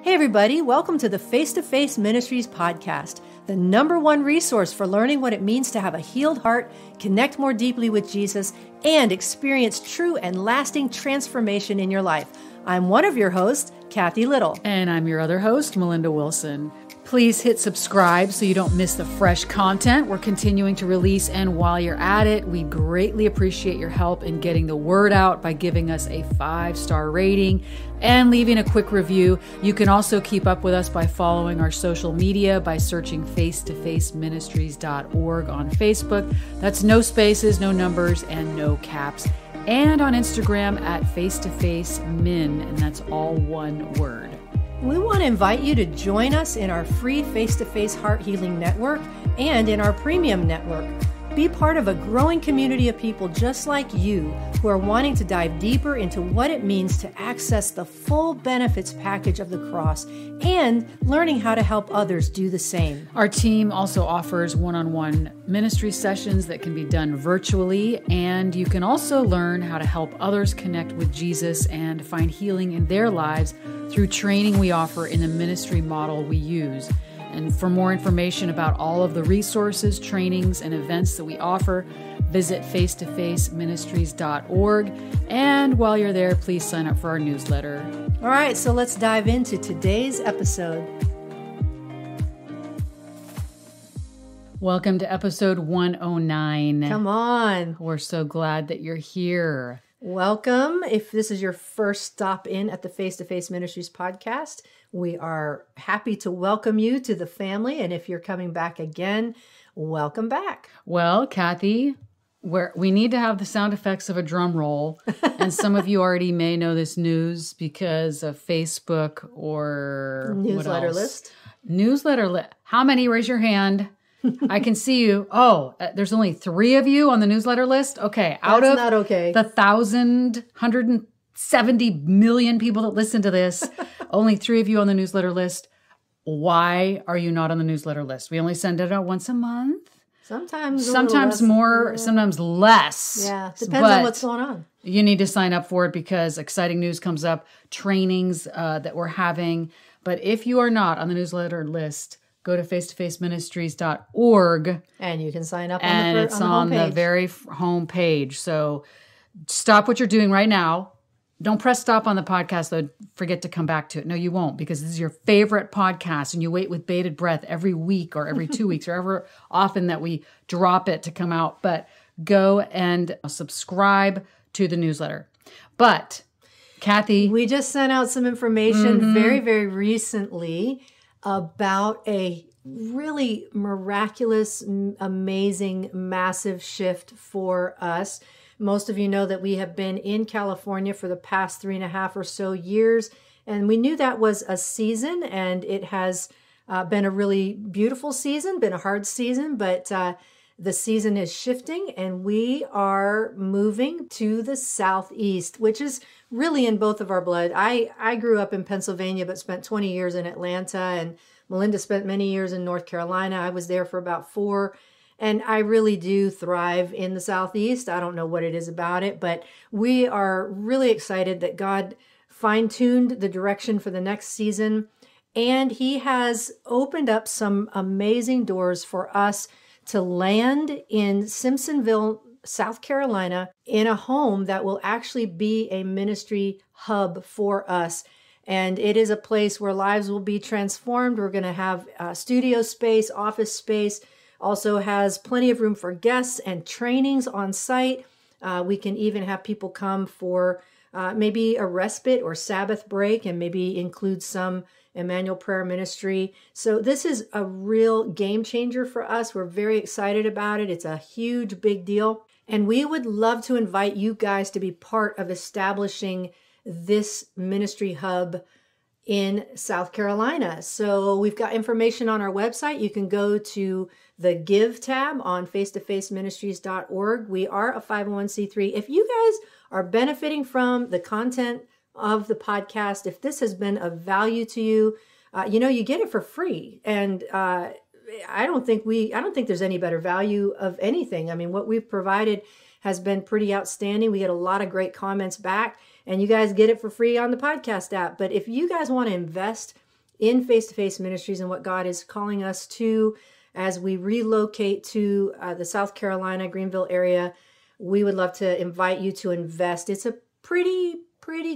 Hey everybody, welcome to the Face-to-Face Ministries podcast, the #1 resource for learning what it means to have a healed heart, connect more deeply with Jesus, and experience true and lasting transformation in your life. I'm one of your hosts, Kathy Little. And I'm your other host, Melinda Wilson. Please hit subscribe so you don't miss the fresh content we're continuing to release. And while you're at it, we greatly appreciate your help in getting the word out by giving us a 5-star rating and leaving a quick review. You can also keep up with us by following our social media by searching face-to-faceministries.org on Facebook. That's no spaces, no numbers, and no caps. And on Instagram at face-to-face-min, and that's all one word. We want to invite you to join us in our free Face-to-Face Heart Healing Network and in our premium network. Be part of a growing community of people just like you who are wanting to dive deeper into what it means to access the full benefits package of the cross and learning how to help others do the same. Our team also offers one-on-one ministry sessions that can be done virtually, and you can also learn how to help others connect with Jesus and find healing in their lives through training we offer in the ministry model we use. And for more information about all of the resources, trainings, and events that we offer, visit face-to-faceministries.org. And while you're there, please sign up for our newsletter. All right, so let's dive into today's episode. Welcome to episode 109. Come on. We're so glad that you're here. Welcome. If this is your first stop in at the Face-to-Face Ministries podcast, we are happy to welcome you to the family. And if you're coming back again, welcome back. Well, Kathy, we need to have the sound effects of a drum roll. And some of you already may know this news because of Facebook or newsletter list. Newsletter list. How many? Raise your hand. I can see you. Oh, there's only 3 of you on the newsletter list? Okay. Out That's of not okay. The 170 million people that listen to this, only 3 of you on the newsletter list. Why are you not on the newsletter list? We only send it out once a month. Sometimes more, sometimes less. Yeah, depends on what's going on. You need to sign up for it because exciting news comes up, trainings that we're having. But if you are not on the newsletter list, go to face-to-faceministries.org. And you can sign up and it's on the very home page. So stop what you're doing right now. Don't press stop on the podcast, though. Forget to come back to it. No, you won't, because this is your favorite podcast, and you wait with bated breath every week or every 2 weeks or ever often that we drop it to come out. But go and subscribe to the newsletter. But, Kathy, we just sent out some information very, very recently about a really miraculous, amazing, massive shift for us. Most of you know that we have been in California for the past 3.5 or so years, and we knew that was a season, and it has been a really beautiful season, been a hard season, but the season is shifting, and we are moving to the Southeast, which is really in both of our blood. I grew up in Pennsylvania, but spent 20 years in Atlanta, and Melinda spent many years in North Carolina. I was there for about 4. And I really do thrive in the Southeast. I don't know what it is about it, but we are really excited that God fine-tuned the direction for the next season. And He has opened up some amazing doors for us to land in Simpsonville, South Carolina, in a home that will actually be a ministry hub for us. And it is a place where lives will be transformed. We're going to have studio space, office space. Also has plenty of room for guests and trainings on site. We can even have people come for maybe a respite or Sabbath break, and maybe include some Emmanuel Prayer Ministry. So this is a real game changer for us. We're very excited about it. It's a huge, big deal. And we would love to invite you guys to be part of establishing this ministry hub in South Carolina. So we've got information on our website. You can go to the Give tab on face-to-faceministries.org. We are a 501c3. If you guys are benefiting from the content of the podcast, if this has been of value to you, you get it for free. And I don't think there's any better value of anything. I mean, what we've provided has been pretty outstanding. We get a lot of great comments back, and you guys get it for free on the podcast app. But if you guys want to invest in face-to-face ministries and what God is calling us to as we relocate to the South Carolina, Greenville area. We would love to invite you to invest. It's a pretty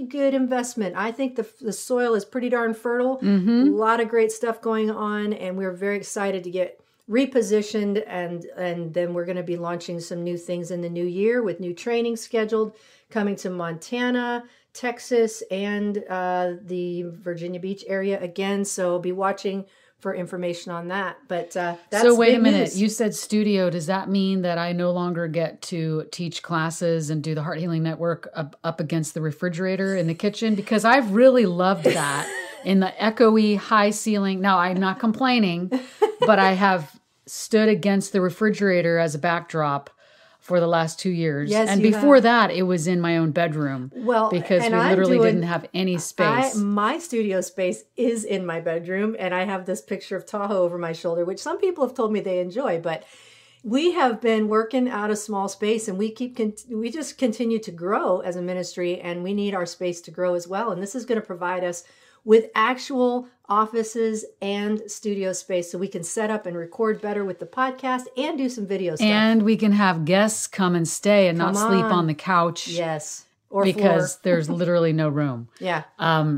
good investment. I think the soil is pretty darn fertile. A lot of great stuff going on, and we're very excited to get repositioned, and then we're going to be launching some new things in the new year with new training scheduled, coming to Montana, Texas, and the Virginia Beach area again. So be watching for information on that. But that's so wait a minute. news. You said studio. Does that mean that I no longer get to teach classes and do the Heart Healing Network up against the refrigerator in the kitchen? Because I've really loved that in the echoey high ceiling. Now, I'm not complaining, but I have stood against the refrigerator as a backdrop for the last 2 years. Yes, and before that, it was in my own bedroom. Well, because and we I'm literally doing- didn't have any space. My studio space is in my bedroom, and I have this picture of Tahoe over my shoulder, which some people have told me they enjoy, but we have been working out a small space, and we just continue to grow as a ministry, and we need our space to grow as well. And this is going to provide us with actual offices and studio space so we can set up and record better with the podcast and do some video stuff. And we can have guests come and stay and not sleep on the couch. Yes. Or because floor. There's literally no room. Yeah.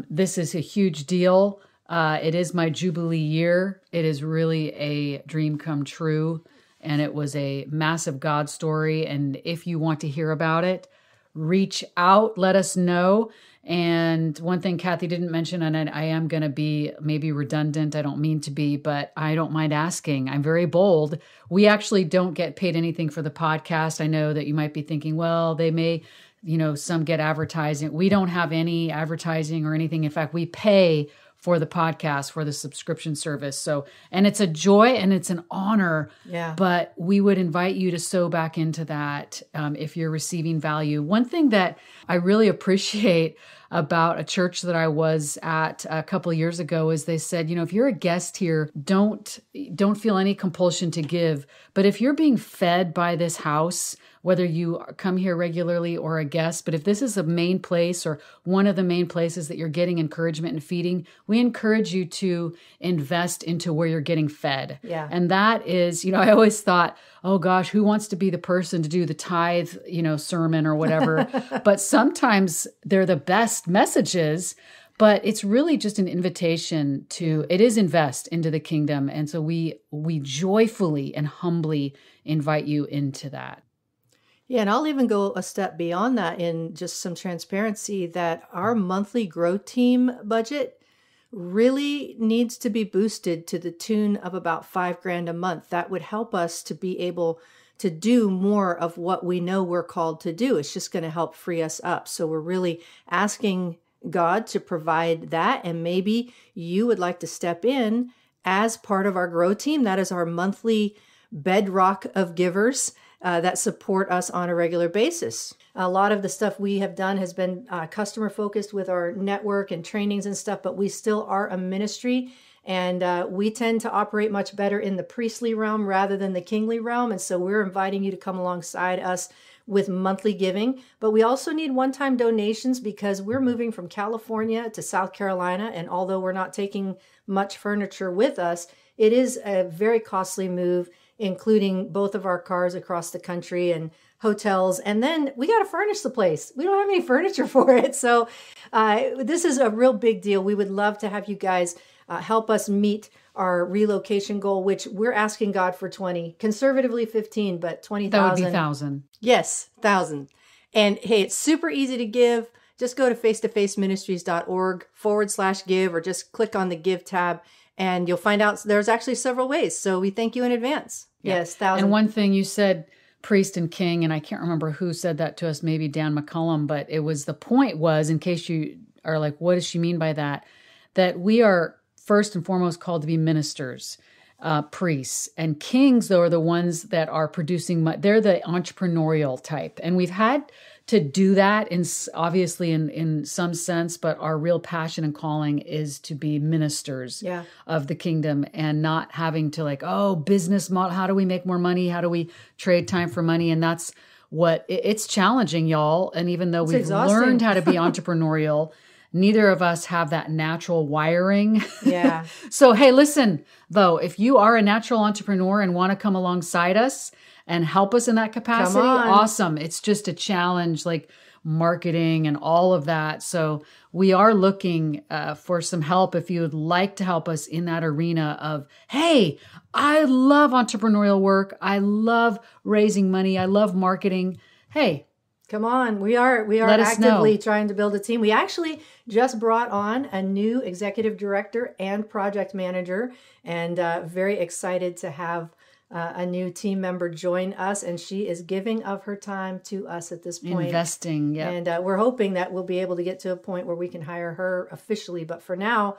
This is a huge deal. It is my Jubilee year. It is really a dream come true. And it was a massive God story. And if you want to hear about it, reach out, let us know. And one thing Kathy didn't mention, and I am going to be maybe redundant. I don't mean to be, but I don't mind asking. I'm very bold. We actually don't get paid anything for the podcast. I know that you might be thinking, well, they may, some get advertising. We don't have any advertising or anything. In fact, we pay for the podcast, for the subscription service. So, and it's a joy and it's an honor. Yeah. But we would invite you to sow back into that if you're receiving value. One thing that I really appreciate about a church that I was at a couple of years ago is they said, if you're a guest here, don't feel any compulsion to give. But if you're being fed by this house, whether you come here regularly or a guest, but if this is a main place or one of the main places that you're getting encouragement and feeding, we encourage you to invest into where you're getting fed. Yeah. And that is, I always thought, oh gosh, who wants to be the person to do the tithe, sermon or whatever? But sometimes they're the best messages, but it's really just an invitation to, it is invest into the kingdom. And so we joyfully and humbly invite you into that. Yeah, and I'll even go a step beyond that in just some transparency that our monthly Grow Team budget really needs to be boosted to the tune of about $5,000 a month. That would help us to be able to do more of what we know we're called to do. It's just going to help free us up. So we're really asking God to provide that. And maybe you would like to step in as part of our Grow Team. That is our monthly bedrock of givers that support us on a regular basis. A lot of the stuff we have done has been customer focused with our network and trainings and stuff, but we still are a ministry, and we tend to operate much better in the priestly realm rather than the kingly realm. And so we're inviting you to come alongside us with monthly giving, but we also need one-time donations because we're moving from California to South Carolina. And although we're not taking much furniture with us, it is a very costly move, including both of our cars across the country and hotels. And then we got to furnish the place. We don't have any furniture for it. So this is a real big deal. We would love to have you guys help us meet our relocation goal, which we're asking God for 20, conservatively 15, but 20,000. That would be 1,000. Yes, 1,000. And hey, it's super easy to give. Just go to facetofaceministries.org/give, or just click on the give tab and you'll find out there's actually several ways. So we thank you in advance. Yeah. Yes, 1,000. And one thing you said, priest and king, and I can't remember who said that to us, maybe Dan McCullum, but it was, the point was, in case you are like, what does she mean by that? That we are first and foremost called to be ministers, priests, and kings, though, are the ones that are producing, they're the entrepreneurial type. And we've had to do that obviously in some sense, but our real passion and calling is to be ministers of the kingdom and not having to business model. How do we make more money? How do we trade time for money? And that's what it's challenging, y'all. And even though we've learned how to be entrepreneurial, neither of us have that natural wiring. Yeah. So, hey, listen, though, if you are a natural entrepreneur and want to come alongside us and help us in that capacity, awesome. It's just a challenge, like marketing and all of that. So we are looking for some help if you would like to help us in that arena of, hey, I love entrepreneurial work. I love raising money. I love marketing. Hey, come on. We are actively trying to build a team. We actually just brought on a new executive director and project manager, and very excited to have a new team member join us. And she is giving of her time to us at this point. Investing, yeah. And we're hoping that we'll be able to get to a point where we can hire her officially. But for now,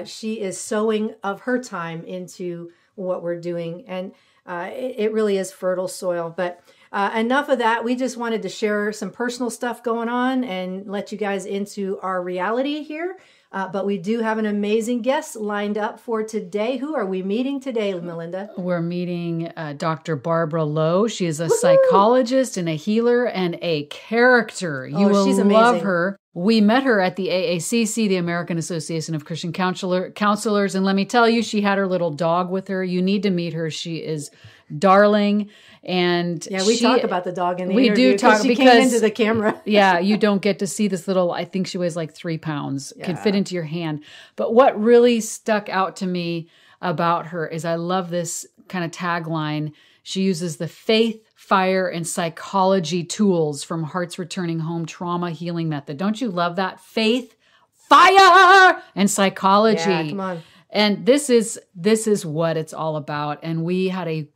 she is sowing of her time into what we're doing. And it really is fertile soil. But enough of that. We just wanted to share some personal stuff going on and let you guys into our reality here. But we do have an amazing guest lined up for today. Who are we meeting today, Melinda? We're meeting Dr. Barbara Lowe. She is a psychologist and a healer and a character. You will she's love amazing. her. We met her at the AACC, the American Association of Christian Counselors. And let me tell you, she had her little dog with her. You need to meet her. She is darling. And yeah, we talk about the dog in the we interview. do talk she because came into the camera. Yeah, you don't get to see this little, I think she weighs like 3 pounds, can fit into your hand. But what really stuck out to me about her is I love this kind of tagline. She uses the faith, fire, and psychology tools from Hearts Returning Home Trauma Healing Method. Don't you love that? Faith, fire, and psychology. Yeah, come on. And this is what it's all about. And we had a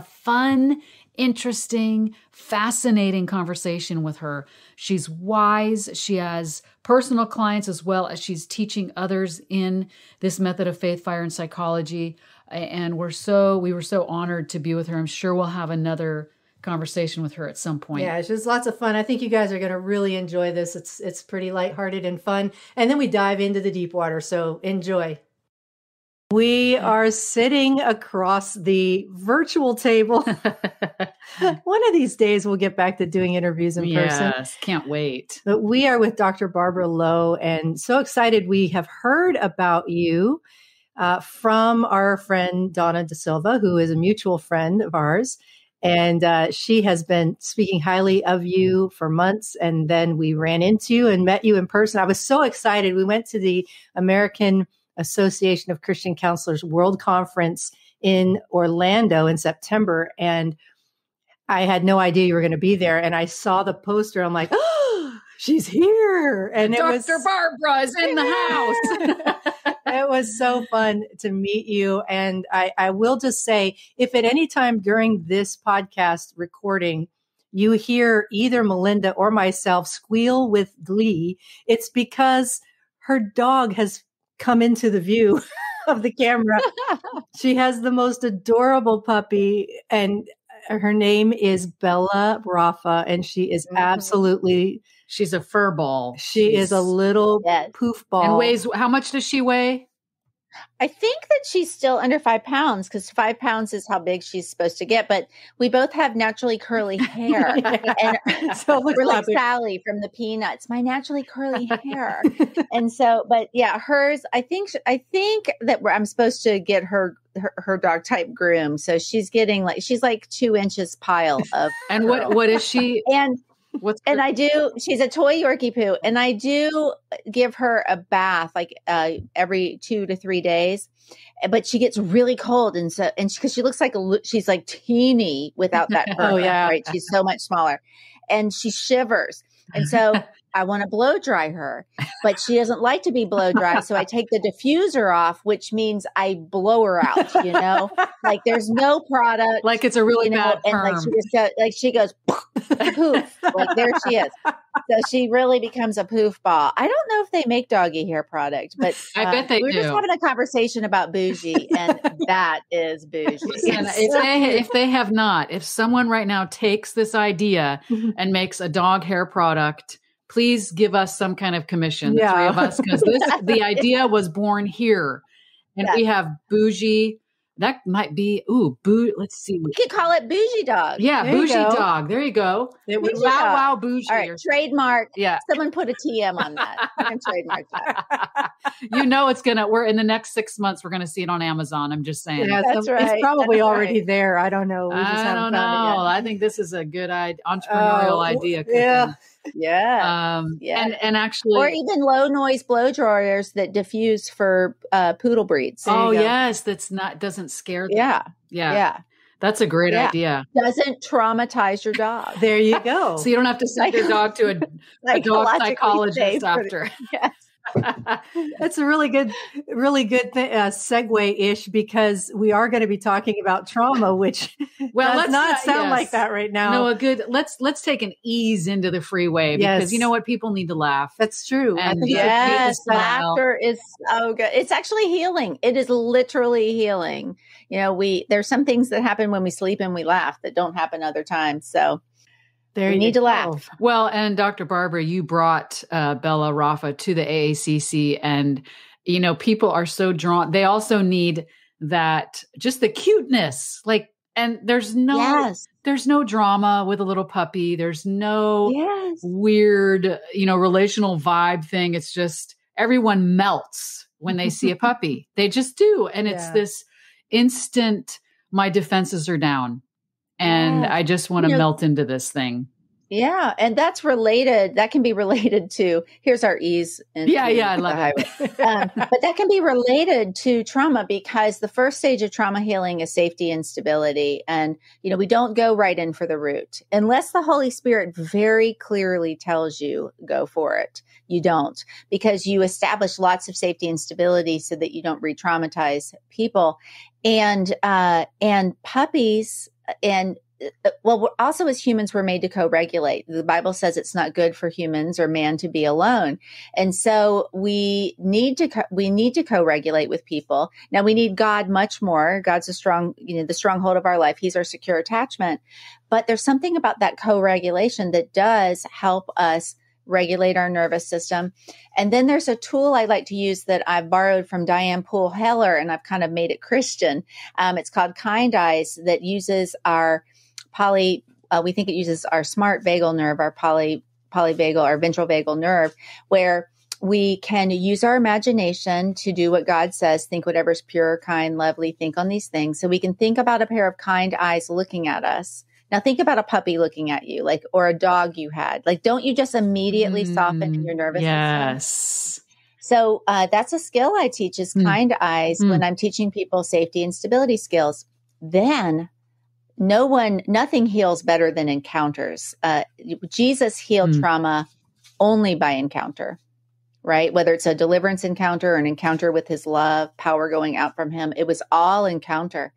fun, interesting, fascinating conversation with her. She's wise. She has personal clients as well as she's teaching others in this method of faith, fire, and psychology. And we were so honored to be with her. I'm sure we'll have another conversation with her at some point. Yeah, it's just lots of fun. I think you guys are going to really enjoy this. It's pretty lighthearted and fun. And then we dive into the deep water. So enjoy. We are sitting across the virtual table. One of these days, we'll get back to doing interviews in person. Yes, can't wait. But we are with Dr. Barbara Lowe, and so excited we have heard about you from our friend Donna Da Silva, who is a mutual friend of ours. And she has been speaking highly of you for months. And then we ran into you and met you in person. I was so excited. We went to the American Association of Christian Counselors World Conference in Orlando in September. And I had no idea you were going to be there. And I saw the poster. I'm like, oh, she's here. And Dr. Barbara is in the house. It was so fun to meet you. And I will just say, if at any time during this podcast recording, you hear either Melinda or myself squeal with glee, it's because her dog has come into the view of the camera. She has the most adorable puppy, and her name is Bella Rafa, and she is absolutely... She's a fur ball. She is a little poof ball. And weighs, how much does she weigh? I think that she's still under 5 pounds because 5 pounds is how big she's supposed to get. But we both have naturally curly hair. And so we're like Sally from the Peanuts, my naturally curly hair. And so, but yeah, hers, I think that I'm supposed to get her dog type groom. So she's getting she's like 2 inches pile of. And what is she? She's a toy Yorkie poo, and I do give her a bath every 2 to 3 days, but she gets really cold. And because she looks like she's like teeny without that fur. Right. She's so much smaller and she shivers. And so I want to blow dry her, but she doesn't like to be blow dry. So I take the diffuser off, which means I blow her out, like there's no product. Like it's a really bad and perm. she goes poof, like there she is. So she really becomes a poof ball. I don't know if they make doggy hair product, but I bet they do. We're just having a conversation about bougie, and that is bougie. Listen, if they have not, if someone right now takes this idea and makes a dog hair product, please give us some kind of commission, the 3 of us, because the idea was born here. And we have bougie that might be, let's see. We could call it bougie dog. Yeah, There you bougie go. dog. There you go. Bougie Wow, dog. wow, bougie. All right, trademark. Yeah. Someone put a TM on that. I can trademark that. We're in the next 6 months, we're going to see it on Amazon. I'm just saying. Yeah, That's right. It's probably That's already right. there. I don't know. We just I haven't don't know. found it yet. I think this is a good entrepreneurial idea. Yeah. Yeah. Yeah. And actually, Or even low noise blow dryers that diffuse for poodle breeds. oh you go. yes, doesn't scare them. Yeah. Yeah. Yeah. That's a great Yeah. idea. Doesn't traumatize your dog. There you go. So you don't have to send your dog to a dog Psychologically psychologist safe for the- after. Yes. That's a really good segue-ish, because we are going to be talking about trauma, which does not sound like that right now. No, let's take an ease into the freeway, because Yes. you know what? People need to laugh. That's true. I And think Yes, smile. laughter is so good. It's actually healing. It is literally healing. You know, there's some things that happen when we sleep and we laugh that don't happen other times. So there we you need to go. laugh. Well, and Dr. Barbara, you brought Bella Rafa to the AACC, and you know, people are so drawn. They also need that, just the cuteness, like, and there's no drama with a little puppy. There's no weird, relational vibe thing. It's just everyone melts when they see a puppy. They just do. And it's this instant, my defenses are down. And I just want to melt into this thing. Yeah. And that's related. That can be related to, here's our ease. I love it. But that can be related to trauma, because the first stage of trauma healing is safety and stability. And, we don't go right in for the root unless the Holy Spirit very clearly tells you go for it. You don't, because you establish lots of safety and stability so that you don't re-traumatize people. And puppies also as humans, we're made to co-regulate. The Bible says it's not good for humans or man to be alone. And so we need to co-regulate with people. Now we need God much more. God's the stronghold of our life. He's our secure attachment. But there's something about that co-regulation that does help us regulate our nervous system. And then there's a tool I like to use that I've borrowed from Diane Poole Heller, and I've kind of made it Christian. It's called Kind Eyes, that uses our we think it uses our smart vagal nerve, our polyvagal, our ventral vagal nerve, where we can use our imagination to do what God says, think whatever's pure, kind, lovely, think on these things. So we can think about a pair of kind eyes looking at us. Now think about a puppy looking at you, or a dog you had. Don't you just immediately soften in your nervous system? Yes. So that's a skill I teach, is kind eyes, when I'm teaching people safety and stability skills. Then nothing heals better than encounters. Jesus healed trauma only by encounter, right? Whether it's a deliverance encounter or an encounter with his love, power going out from him, it was all encounter.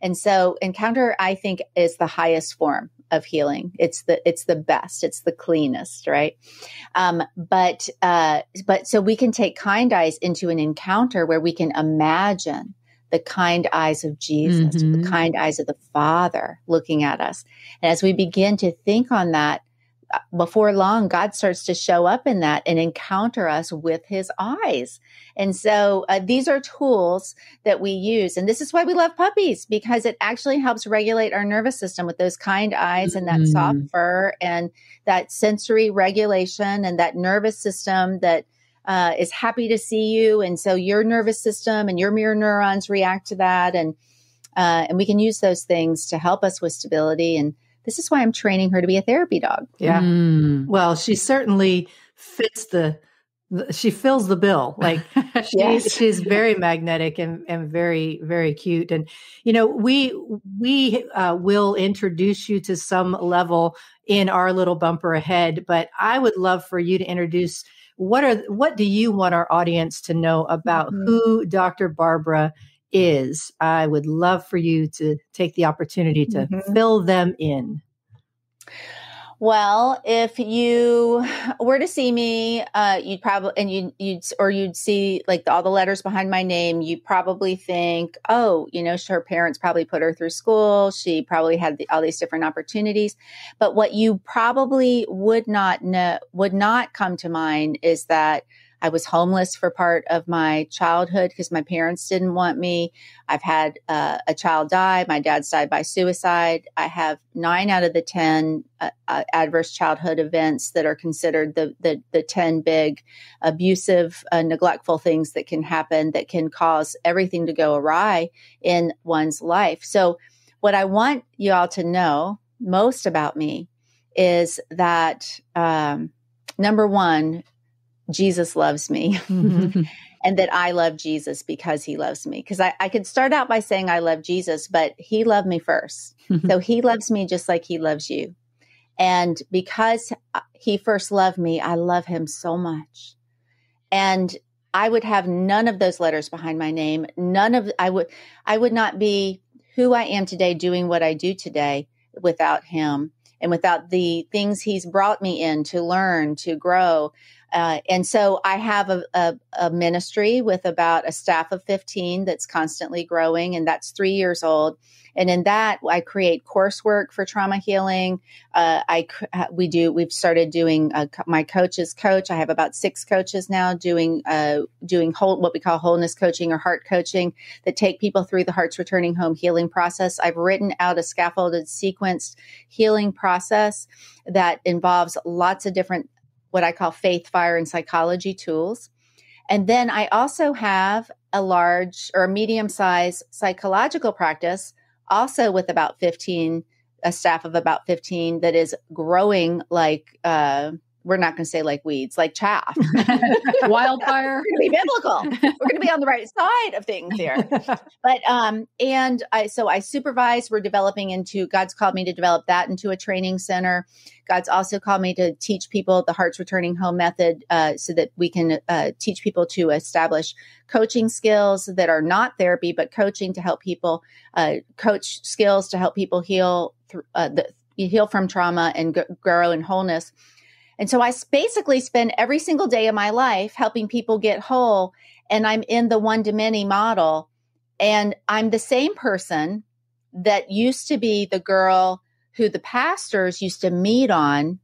And so encounter, I think, is the highest form of healing. It's the best. It's the cleanest, right? But so we can take kind eyes into an encounter where we can imagine the kind eyes of Jesus, the kind eyes of the Father looking at us. And as we begin to think on that, before long, God starts to show up in that and encounter us with his eyes. And so these are tools that we use. And this is why we love puppies, because it actually helps regulate our nervous system with those kind eyes and that soft fur and that sensory regulation and that nervous system that is happy to see you. And so your nervous system and your mirror neurons react to that. And we can use those things to help us with stability. And this is why I'm training her to be a therapy dog. Yeah. Well, she certainly fits she fills the bill. She's very magnetic and very, very cute. And, we will introduce you to some level in our little bumper ahead, but I would love for you to introduce what do you want our audience to know about who Dr. Barbara is? I would love for you to take the opportunity to fill them in. Well, if you were to see me, you'd probably, you'd see all the letters behind my name. You'd probably think, oh, her parents probably put her through school. She probably had all these different opportunities. But what you probably would not come to mind is that I was homeless for part of my childhood because my parents didn't want me. I've had a child die. My dad's died by suicide. I have 9 out of the 10 adverse childhood events that are considered the 10 big abusive, neglectful things that can happen that can cause everything to go awry in one's life. So what I want you all to know most about me is that, number one, Jesus loves me and that I love Jesus because he loves me. Because I could start out by saying I love Jesus, but he loved me first. So he loves me just like he loves you. And because he first loved me, I love him so much. And I would have none of those letters behind my name. I would not be who I am today, doing what I do today without him and without the things he's brought me in to learn, to grow. And so I have a ministry with about a staff of 15 that's constantly growing, and that's 3 years old. And in that, I create coursework for trauma healing. We've started doing my coaches coach. I have about 6 coaches now doing what we call wholeness coaching or heart coaching that take people through the Heart's Returning Home healing process. I've written out a scaffolded, sequenced healing process that involves lots of different what I call faith, fire, and psychology tools. And then I also have a large or medium-sized psychological practice, also with about 15, a staff of about 15 that is growing like, we're not going to say like weeds, like chaff. Wildfire. We're going to be biblical. We're going to be on the right side of things here. But, so I supervise, God's called me to develop that into a training center. God's also called me to teach people the Heart's Returning Home method, so that we can teach people to establish coaching skills that are not therapy, but coaching to help people, coach skills to help people heal from trauma and grow in wholeness. And so I basically spend every single day of my life helping people get whole. And I'm in the one-to-many model. And I'm the same person that used to be the girl who the pastors used to meet on.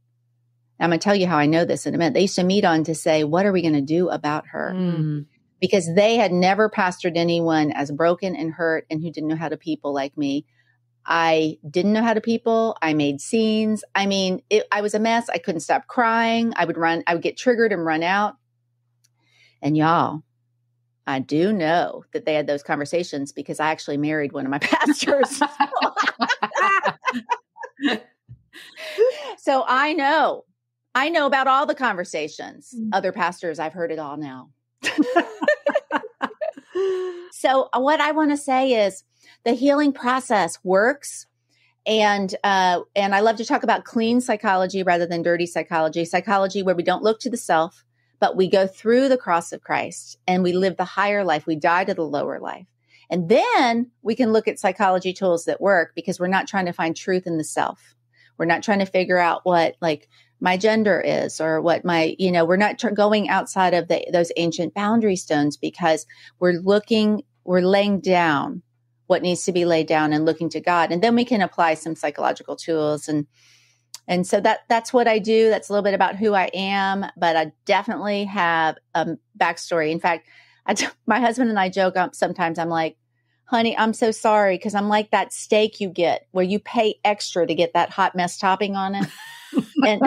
I'm going to tell you how I know this in a minute. They used to meet on to say, what are we going to do about her? Mm. Because they had never pastored anyone as broken and hurt and who didn't know how to people like me. I didn't know how to people. I made scenes. I mean, I was a mess. I couldn't stop crying. I would get triggered and run out. And y'all, I do know that they had those conversations because I actually married one of my pastors. So I know about all the conversations. Other pastors, I've heard it all now. So what I want to say is, the healing process works. And I love to talk about clean psychology rather than dirty psychology where we don't look to the self, but we go through the cross of Christ and we live the higher life. We die to the lower life. And then we can look at psychology tools that work because we're not trying to find truth in the self. We're not trying to figure out what like my gender is or what my, we're not going outside of those ancient boundary stones because we're laying down what needs to be laid down and looking to God. And then we can apply some psychological tools. And so that's what I do. That's a little bit about who I am, but I definitely have a backstory. In fact, my husband and I joke sometimes. I'm like, honey, I'm so sorry. Cause I'm like that steak you get where you pay extra to get that hot mess topping on it. And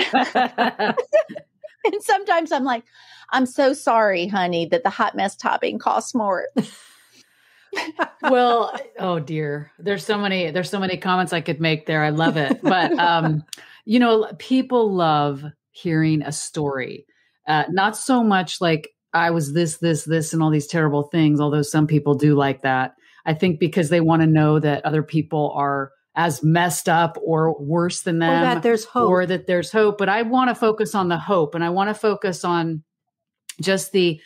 sometimes I'm like, I'm so sorry, honey, that the hot mess topping costs more. Well, oh dear. There's so many comments I could make there. I love it. But, people love hearing a story. Not so much like I was this, and all these terrible things, although some people do like that. I think because they want to know that other people are as messed up or worse than them. Or that there's hope. But I want to focus on the hope, and I want to focus on just the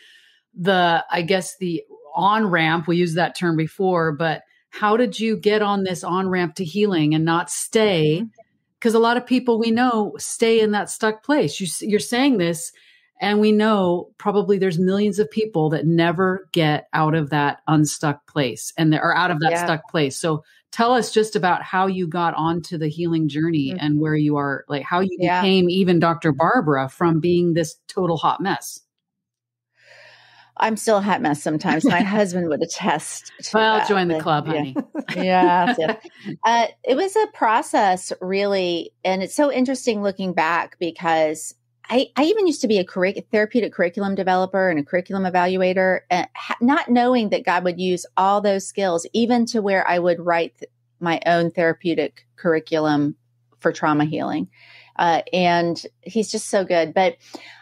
on-ramp. We used that term before, but how did you get on this on-ramp to healing and not stay? Because a lot of people we know stay in that stuck place. You're saying this, and we know probably there's millions of people that never get out of that unstuck place and are out of that stuck place. So tell us just about how you got onto the healing journey and where you are, like how you became even Dr. Barbara from being this total hot mess. I'm still a hot mess sometimes. My husband would attest to Well, that. join the club, honey. Yeah. It was a process, really. And it's so interesting looking back because I even used to be a therapeutic curriculum developer and a curriculum evaluator, not knowing that God would use all those skills, even to where I would write my own therapeutic curriculum for trauma healing. And he's just so good. But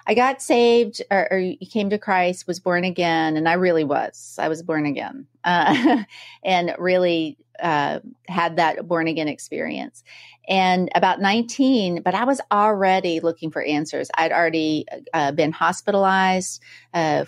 I got saved or came to Christ, was born again. And I really was. I was born again and really had that born again experience. And about 19, but I was already looking for answers. I'd already been hospitalized. I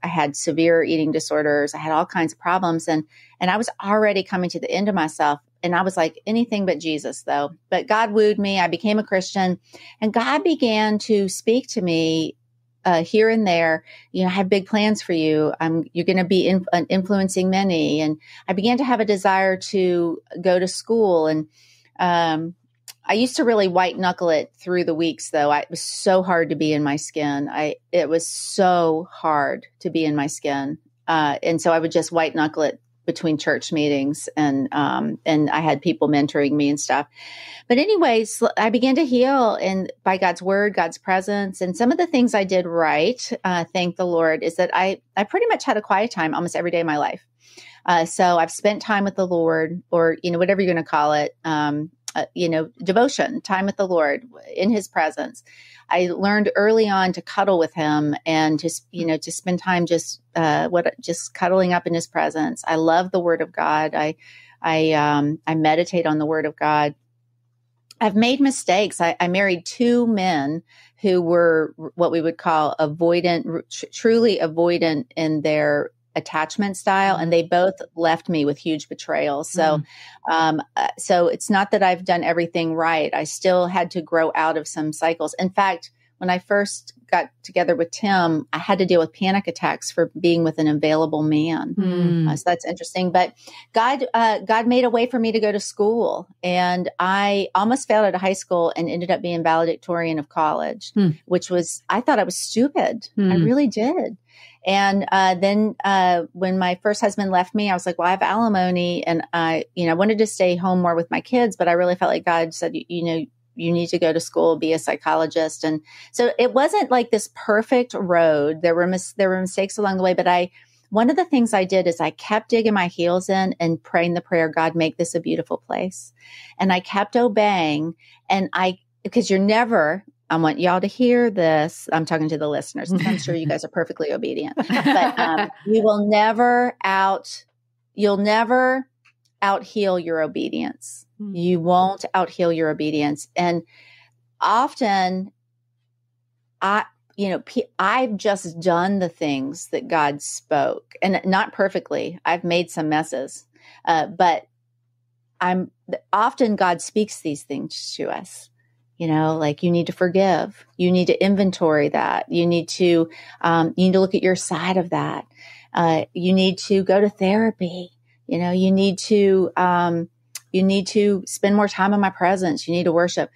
had severe eating disorders. I had all kinds of problems. And I was already coming to the end of myself. And I was like, anything but Jesus, though. But God wooed me. I became a Christian. And God began to speak to me here and there. I have big plans for you. You're going to be influencing many. And I began to have a desire to go to school. And I used to really white knuckle it through the weeks, though. It was so hard to be in my skin. It was so hard to be in my skin. And so I would just white knuckle it between church meetings, and I had people mentoring me and stuff. But anyways, I began to heal, and by God's word, God's presence, and some of the things I did right, thank the Lord, is that I pretty much had a quiet time almost every day of my life. So I've spent time with the Lord, or whatever you're going to call it, devotion, time with the Lord in His presence. I learned early on to cuddle with Him and just, to spend time just cuddling up in His presence. I love the Word of God. I meditate on the Word of God. I've made mistakes. I married two men who were what we would call truly avoidant in their attachment style, and they both left me with huge betrayal. So, so it's not that I've done everything right. I still had to grow out of some cycles. In fact, when I first got together with Tim, I had to deal with panic attacks for being with an available man. So that's interesting. But God made a way for me to go to school, and I almost failed out of high school and ended up being valedictorian of college, which I thought I was stupid. I really did. And then when my first husband left me, I was like, well, I have alimony, and I wanted to stay home more with my kids, but I really felt like God said, you need to go to school, be a psychologist. And so it wasn't like this perfect road. There were mistakes along the way, but one of the things I did is I kept digging my heels in and praying the prayer, God, make this a beautiful place. And I kept obeying, because I want y'all to hear this. I'm talking to the listeners. I'm sure you guys are perfectly obedient, but you'll never out heal your obedience. You won't out heal your obedience. And often I've just done the things that God spoke, and not perfectly. I've made some messes, but often God speaks these things to us. Like you need to forgive. You need to inventory that. You need to look at your side of that. You need to go to therapy. You need to spend more time in my presence. You need to worship.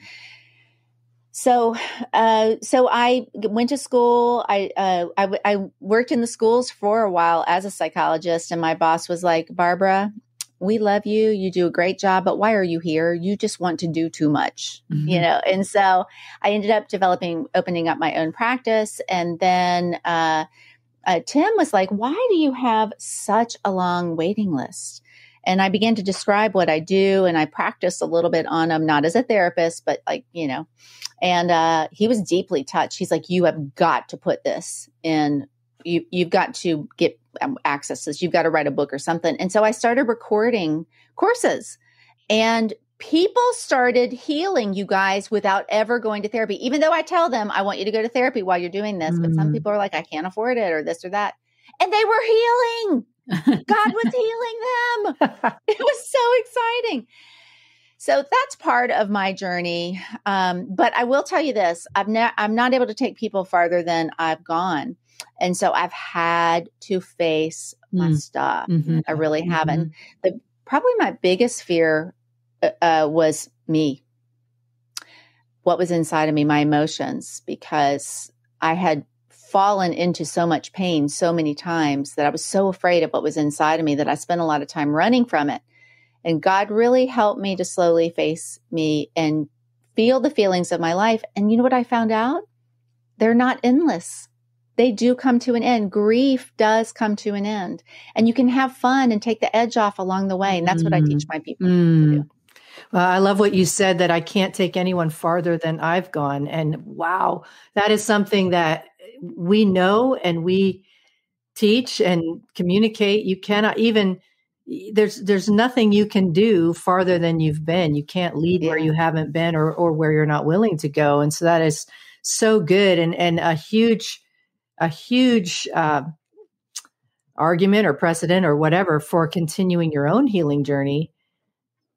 So I went to school. I worked in the schools for a while as a psychologist, and my boss was like, Barbara, we love you. You do a great job, but why are you here? You just want to do too much, And so I ended up opening up my own practice. And then Tim was like, why do you have such a long waiting list? And I began to describe what I do, and I practiced a little bit on him, not as a therapist, but and he was deeply touched. He's like, you have got to put this in. You've got to get access to this. You've got to write a book or something. And so I started recording courses, and people started healing, you guys, without ever going to therapy. Even though I tell them, I want you to go to therapy while you're doing this. But some people are like, I can't afford it, or this or that. And they were healing. God was healing them. It was so exciting. So that's part of my journey. But I will tell you this, I'm not able to take people farther than I've gone. And so I've had to face my stuff. I really haven't. Probably my biggest fear was me. What was inside of me, my emotions, because I had fallen into so much pain so many times that I was so afraid of what was inside of me that I spent a lot of time running from it. And God really helped me to slowly face me and feel the feelings of my life. And you know what I found out? They're not endless. They do come to an end. Grief does come to an end. And you can have fun and take the edge off along the way. And that's what I teach my people to do. Well, I love what you said, that I can't take anyone farther than I've gone. And wow, that is something that we know and we teach and communicate. You cannot even, there's nothing you can do farther than you've been. You can't lead where you haven't been or where you're not willing to go. And so that is so good, and a huge argument or precedent or whatever for continuing your own healing journey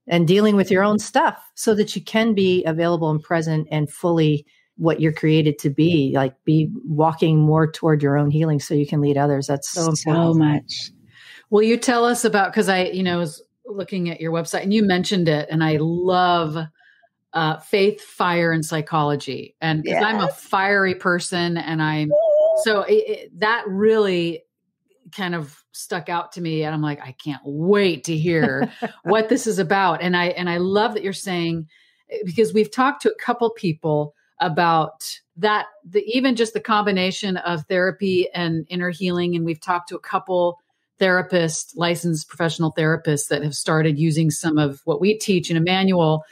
and dealing with your own stuff so that you can be available and present and fully what you're created to be, like be walking more toward your own healing so you can lead others. That's so important. So much. Will you tell us about, because I was looking at your website and you mentioned it, and I love faith, fire, and psychology. And because I'm a fiery person, and that really kind of stuck out to me, and I'm like, I can't wait to hear what this is about. And I love that you're saying, because we've talked to a couple people about that, even just the combination of therapy and inner healing. And we've talked to a couple therapists, licensed professional therapists, that have started using some of what we teach in a manual.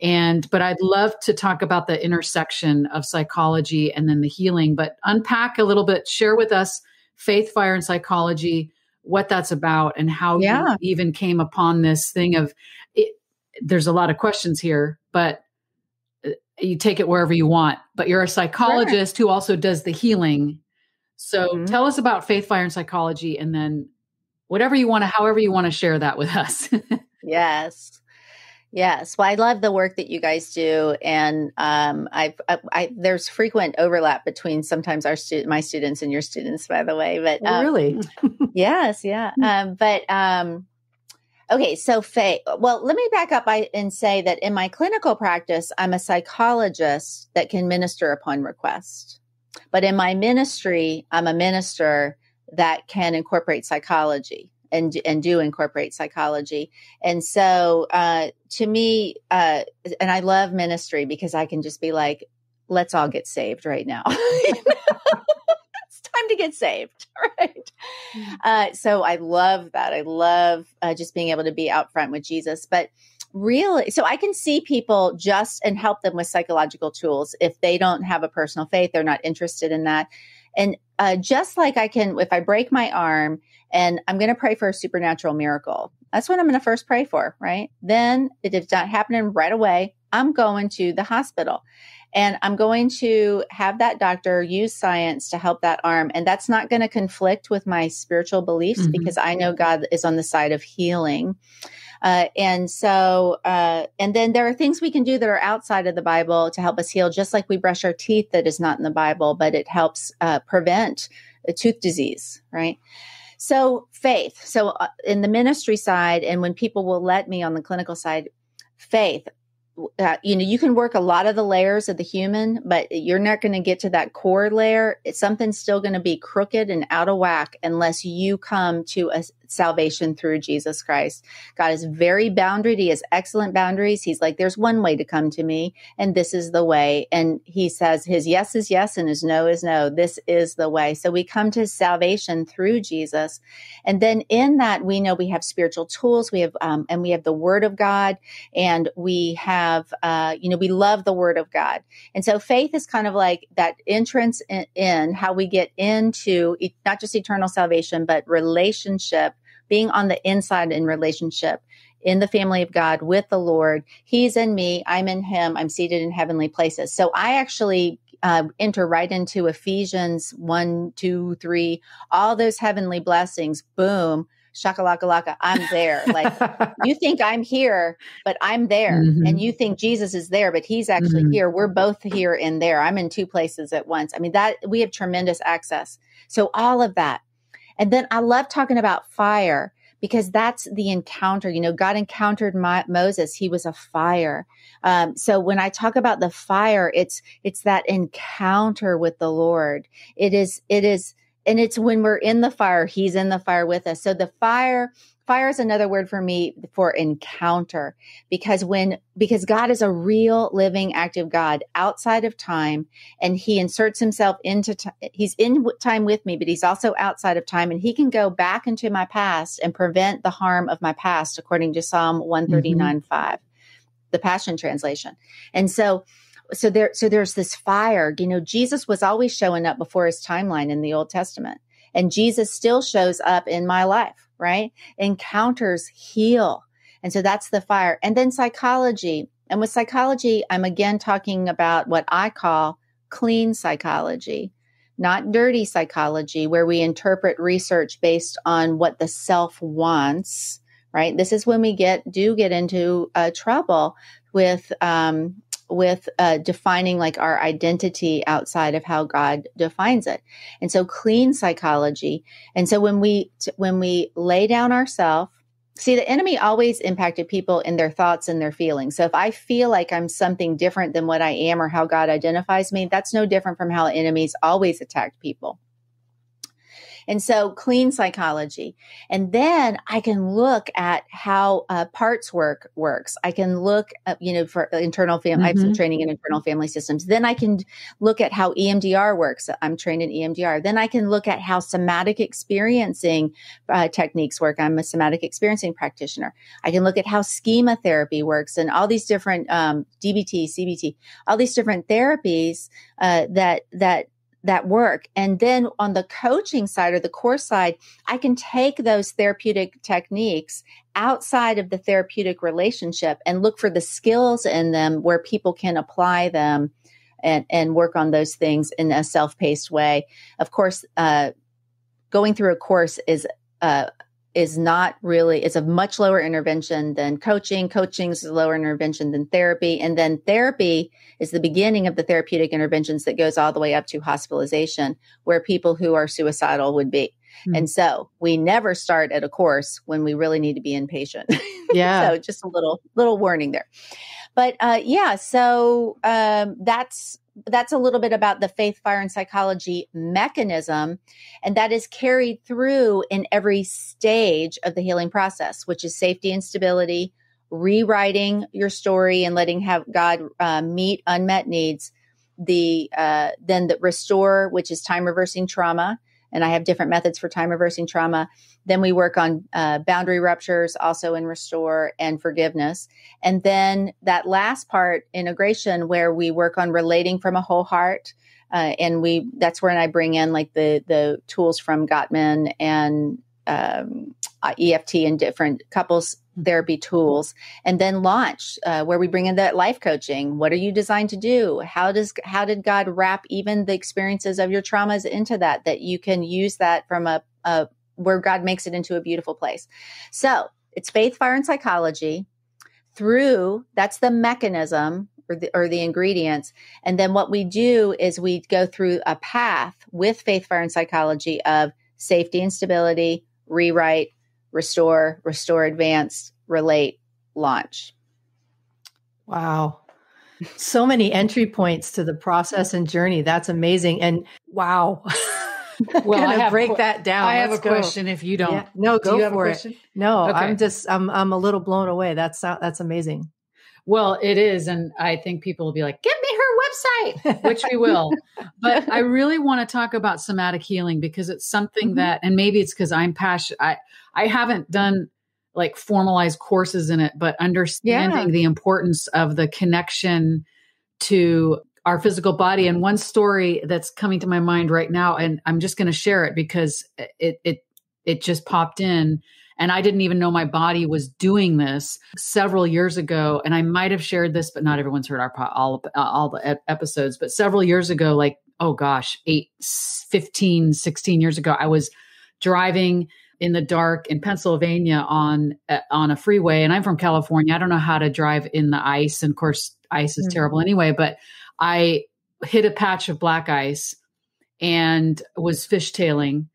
But I'd love to talk about the intersection of psychology and then the healing, but unpack a little bit, share with us faith, fire, and psychology, what that's about, and how you even came upon this thing of it. There's a lot of questions here, but you take it wherever you want, but you're a psychologist who also does the healing. So tell us about faith, fire, and psychology, and then however you want to share that with us. Yes. Well, I love the work that you guys do, and there's frequent overlap between sometimes my students and your students, by the way. But really, yes, okay. So faith. Well, let me back up and say that in my clinical practice, I'm a psychologist that can minister upon request. But in my ministry, I'm a minister that can incorporate psychology. And do incorporate psychology. And so to me, and I love ministry because I can just be like, let's all get saved right now. It's time to get saved, right? So I love that. I love just being able to be out front with Jesus. But really, so I can see people and help them with psychological tools. If they don't have a personal faith, they're not interested in that. And just like I can, if I break my arm and I'm going to pray for a supernatural miracle, that's what I'm going to first pray for, right? Then if it's not happening right away, I'm going to the hospital and I'm going to have that doctor use science to help that arm. And that's not going to conflict with my spiritual beliefs because I know God is on the side of healing. And then there are things we can do that are outside of the Bible to help us heal, just like we brush our teeth that is not in the Bible, but it helps prevent a tooth disease, right? So faith. So in the ministry side, and when people will let me on the clinical side, faith, you can work a lot of the layers of the human, but you're not going to get to that core layer. Something's still going to be crooked and out of whack unless you come to a salvation through Jesus Christ. God is very boundaried. He has excellent boundaries. He's like, there's one way to come to me, and this is the way. And he says his yes is yes and his no is no. This is the way. So we come to salvation through Jesus. And then in that, we know we have spiritual tools. We have, and we have the Word of God, and we have, we love the Word of God. And so faith is kind of like that entrance in how we get into not just eternal salvation, but relationship, being on the inside in relationship in the family of God with the Lord. He's in me. I'm in him. I'm seated in heavenly places. So I actually enter right into Ephesians 1, 2, 3, all those heavenly blessings. Boom. Shakalaka, I'm there. Like you think I'm here, but I'm there. And you think Jesus is there, but he's actually here. We're both here and there. I'm in two places at once. I mean, that we have tremendous access. So all of that. And then I love talking about fire because that's the encounter. God encountered Moses. He was a fire. So when I talk about the fire, it's that encounter with the Lord. It is, and it's when we're in the fire, he's in the fire with us. So the fire is another word for me for encounter, because God is a real, living, active God outside of time, and he inserts himself into he's in time with me, but he's also outside of time, and he can go back into my past and prevent the harm of my past, according to Psalm 139:5, the Passion Translation. And so there's this fire. Jesus was always showing up before his timeline in the Old Testament, and Jesus still shows up in my life, right? Encounters heal. And so that's the fire. And then psychology. And with psychology, I'm again talking about what I call clean psychology, not dirty psychology, where we interpret research based on what the self wants, right? This is when we get into trouble with defining like our identity outside of how God defines it. And so clean psychology. And so when we lay down ourselves, see, the enemy always impacted people in their thoughts and their feelings. So if I feel like I'm something different than what I am or how God identifies me, that's no different from how enemies always attacked people. And so clean psychology. And then I can look at how parts works. I can look at, for internal family, I have some training in internal family systems. Then I can look at how EMDR works. I'm trained in EMDR. Then I can look at how somatic experiencing techniques work. I'm a somatic experiencing practitioner. I can look at how schema therapy works and all these different DBT, CBT, all these different therapies that work. And then on the coaching side or the course side, I can take those therapeutic techniques outside of the therapeutic relationship and look for the skills in them where people can apply them and work on those things in a self-paced way. Of course, going through a course is not really, it's a much lower intervention than coaching. Coaching is a lower intervention than therapy. And then therapy is the beginning of the therapeutic interventions that goes all the way up to hospitalization, where people who are suicidal would be. And so we never start at a course when we really need to be inpatient. Yeah. So just a little warning there. But so that's a little bit about the faith, fire, and psychology mechanism. And that is carried through in every stage of the healing process, which is safety and stability, rewriting your story and letting God meet unmet needs. Then the restore, which is time reversing trauma. And I have different methods for time reversing trauma. Then we work on boundary ruptures, also in restore, and forgiveness. And then that last part, integration, where we work on relating from a whole heart. That's when I bring in like the tools from Gottman and EFT and different couples therapy tools. And then launch, where we bring in that life coaching. What are you designed to do? How did God wrap even the experiences of your traumas into that you can use that from where God makes it into a beautiful place. So it's faith, fire, and psychology that's the mechanism or the ingredients. And then what we do is we go through a path with faith, fire, and psychology of safety and stability, rewrite, restore, advance, relate, launch. Wow. So many entry points to the process and journey. That's amazing. And wow. Well, I have break that down. I have Let's a question if you don't. Yeah. No, go Do you have for a it. question? No, Okay. I'm a little blown away. That's amazing. Well, it is. And I think people will be like, give me her website, which we will. But I really want to talk about somatic healing because it's something that, and maybe it's because I'm passionate. I haven't done like formalized courses in it, but understanding the importance of the connection to our physical body. And one story that's coming to my mind right now, and I'm just going to share it because it just popped in. And I didn't even know my body was doing this several years ago. And I might have shared this, but not everyone's heard all the episodes. But several years ago, like, 15, 16 years ago, I was driving in the dark in Pennsylvania on a freeway. And I'm from California. I don't know how to drive in the ice. And of course, ice is terrible anyway. But I hit a patch of black ice and was fishtailing.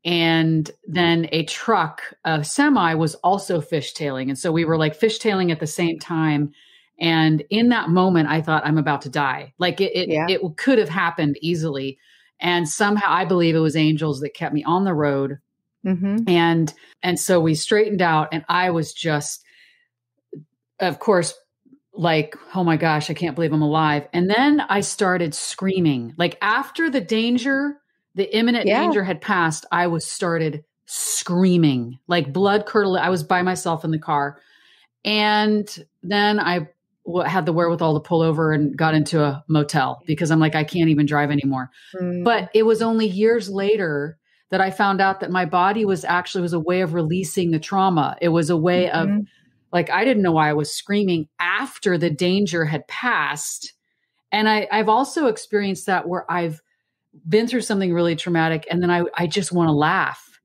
And then a truck, a semi, was also fishtailing. And so we were like fishtailing at the same time. And in that moment, I thought, I'm about to die. Like it could have happened easily. And somehow I believe it was angels that kept me on the road. Mm-hmm. And so we straightened out, and I was just, of course, like, oh my gosh, I can't believe I'm alive. And then I started screaming. Like after the imminent danger had passed, I started screaming, like blood curdling. I was by myself in the car. And then I had the wherewithal to pull over and got into a motel because I'm like, I can't even drive anymore. Mm. But it was only years later that I found out that my body was a way of releasing the trauma. It was a way of, like, I didn't know why I was screaming after the danger had passed. And I've also experienced that where I've been through something really traumatic and then I just want to laugh.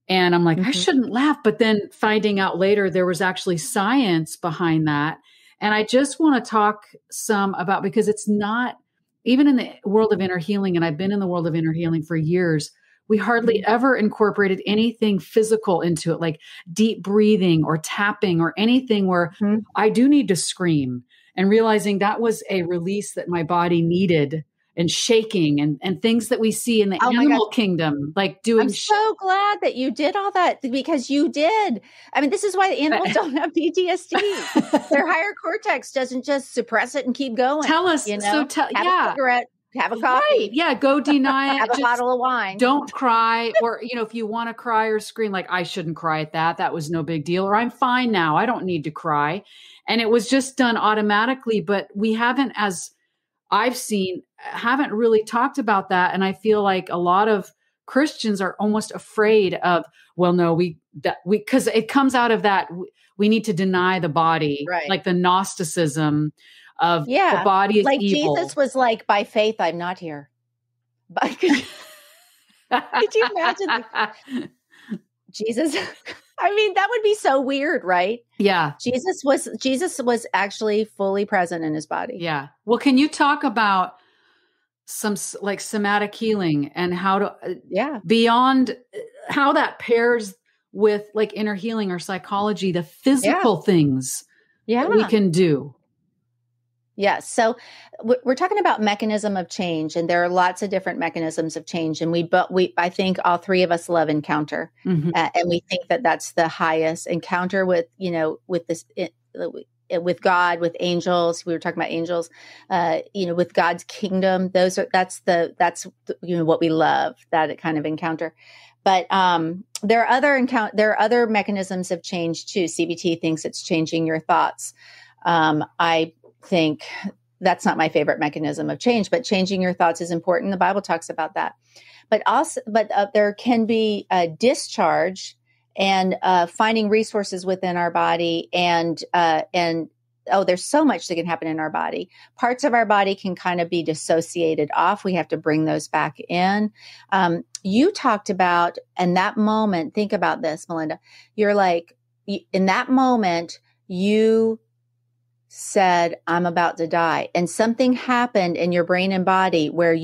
And I'm like, I shouldn't laugh. But then finding out later, there was actually science behind that. And I just want to talk some about, because it's not, even in the world of inner healing, and I've been in the world of inner healing for years, we hardly ever incorporated anything physical into it, like deep breathing or tapping or anything where I do need to scream, and realizing that was a release that my body needed, and shaking and things that we see in the animal kingdom, like doing. I'm so glad that you did all that, because you did. I mean, this is why animals don't have PTSD. Their higher cortex doesn't just suppress it and keep going. Tell us, have a cigarette, have a coffee. Right. Yeah. Go deny it. Have a bottle of wine. Don't cry. Or, if you want to cry or scream, like, I shouldn't cry at that. That was no big deal. Or I'm fine now. I don't need to cry. And it was just done automatically, but we haven't, as I've seen, haven't really talked about that. And I feel like a lot of Christians are almost afraid of, well, no, because it comes out of that. We need to deny the body, right? Like the Gnosticism of the body is like evil. Jesus was like, by faith, I'm not here. But could you imagine Jesus? I mean, that would be so weird, right? Yeah. Jesus was actually fully present in his body. Yeah. Well, can you talk about some like somatic healing and how to, beyond how that pairs with like inner healing or psychology, the physical things that we can do? Yes. So we're talking about mechanism of change, and there are lots of different mechanisms of change. And I think all three of us love encounter, and we think that that's the highest encounter with God, with angels. We were talking about angels, with God's kingdom. That's what we love, that kind of encounter. But there are other mechanisms of change too. CBT thinks it's changing your thoughts. I think that's not my favorite mechanism of change, but changing your thoughts is important. The Bible talks about that. But there can be a discharge and finding resources within our body, and there's so much that can happen in our body. Parts of our body can kind of be dissociated off. We have to bring those back in. You talked about, in that moment, think about this, Melinda. You're like, in that moment, you said, I'm about to die. And something happened in your brain and body where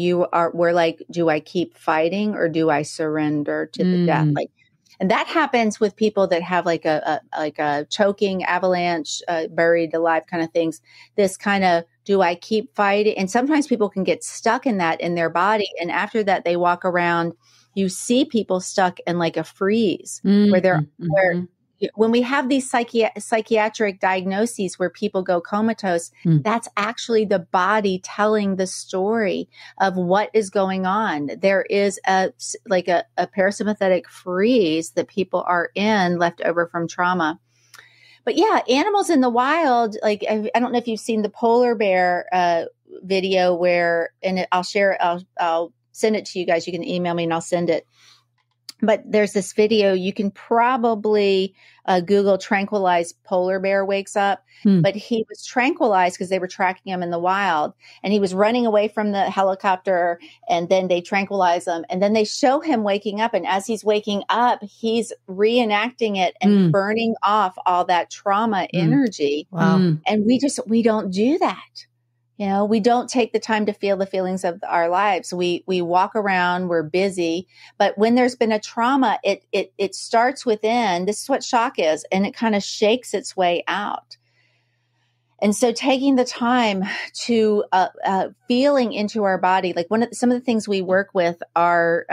we're like, do I keep fighting or do I surrender to the death? Like, and that happens with people that have like a choking, avalanche, buried alive kind of things. This kind of, do I keep fighting? And sometimes people can get stuck in that in their body. And after that, they walk around, you see people stuck in like a freeze where when we have these psychiatric diagnoses where people go comatose, that's actually the body telling the story of what is going on. There is a parasympathetic freeze that people are in, left over from trauma. But yeah, animals in the wild, like, I don't know if you've seen the polar bear video I'll share it. I'll send it to you guys. You can email me and I'll send it. But there's this video, you can probably Google tranquilized polar bear wakes up, but he was tranquilized because they were tracking him in the wild, and he was running away from the helicopter, and then they tranquilize him, and then they show him waking up. And as he's waking up, he's reenacting it and burning off all that trauma energy. Wow. And we don't do that. You know, we don't take the time to feel the feelings of our lives. We walk around, we're busy, but when there's been a trauma, it starts within. This is what shock is, and it kind of shakes its way out. And so taking the time to feeling into our body, like some of the things we work with are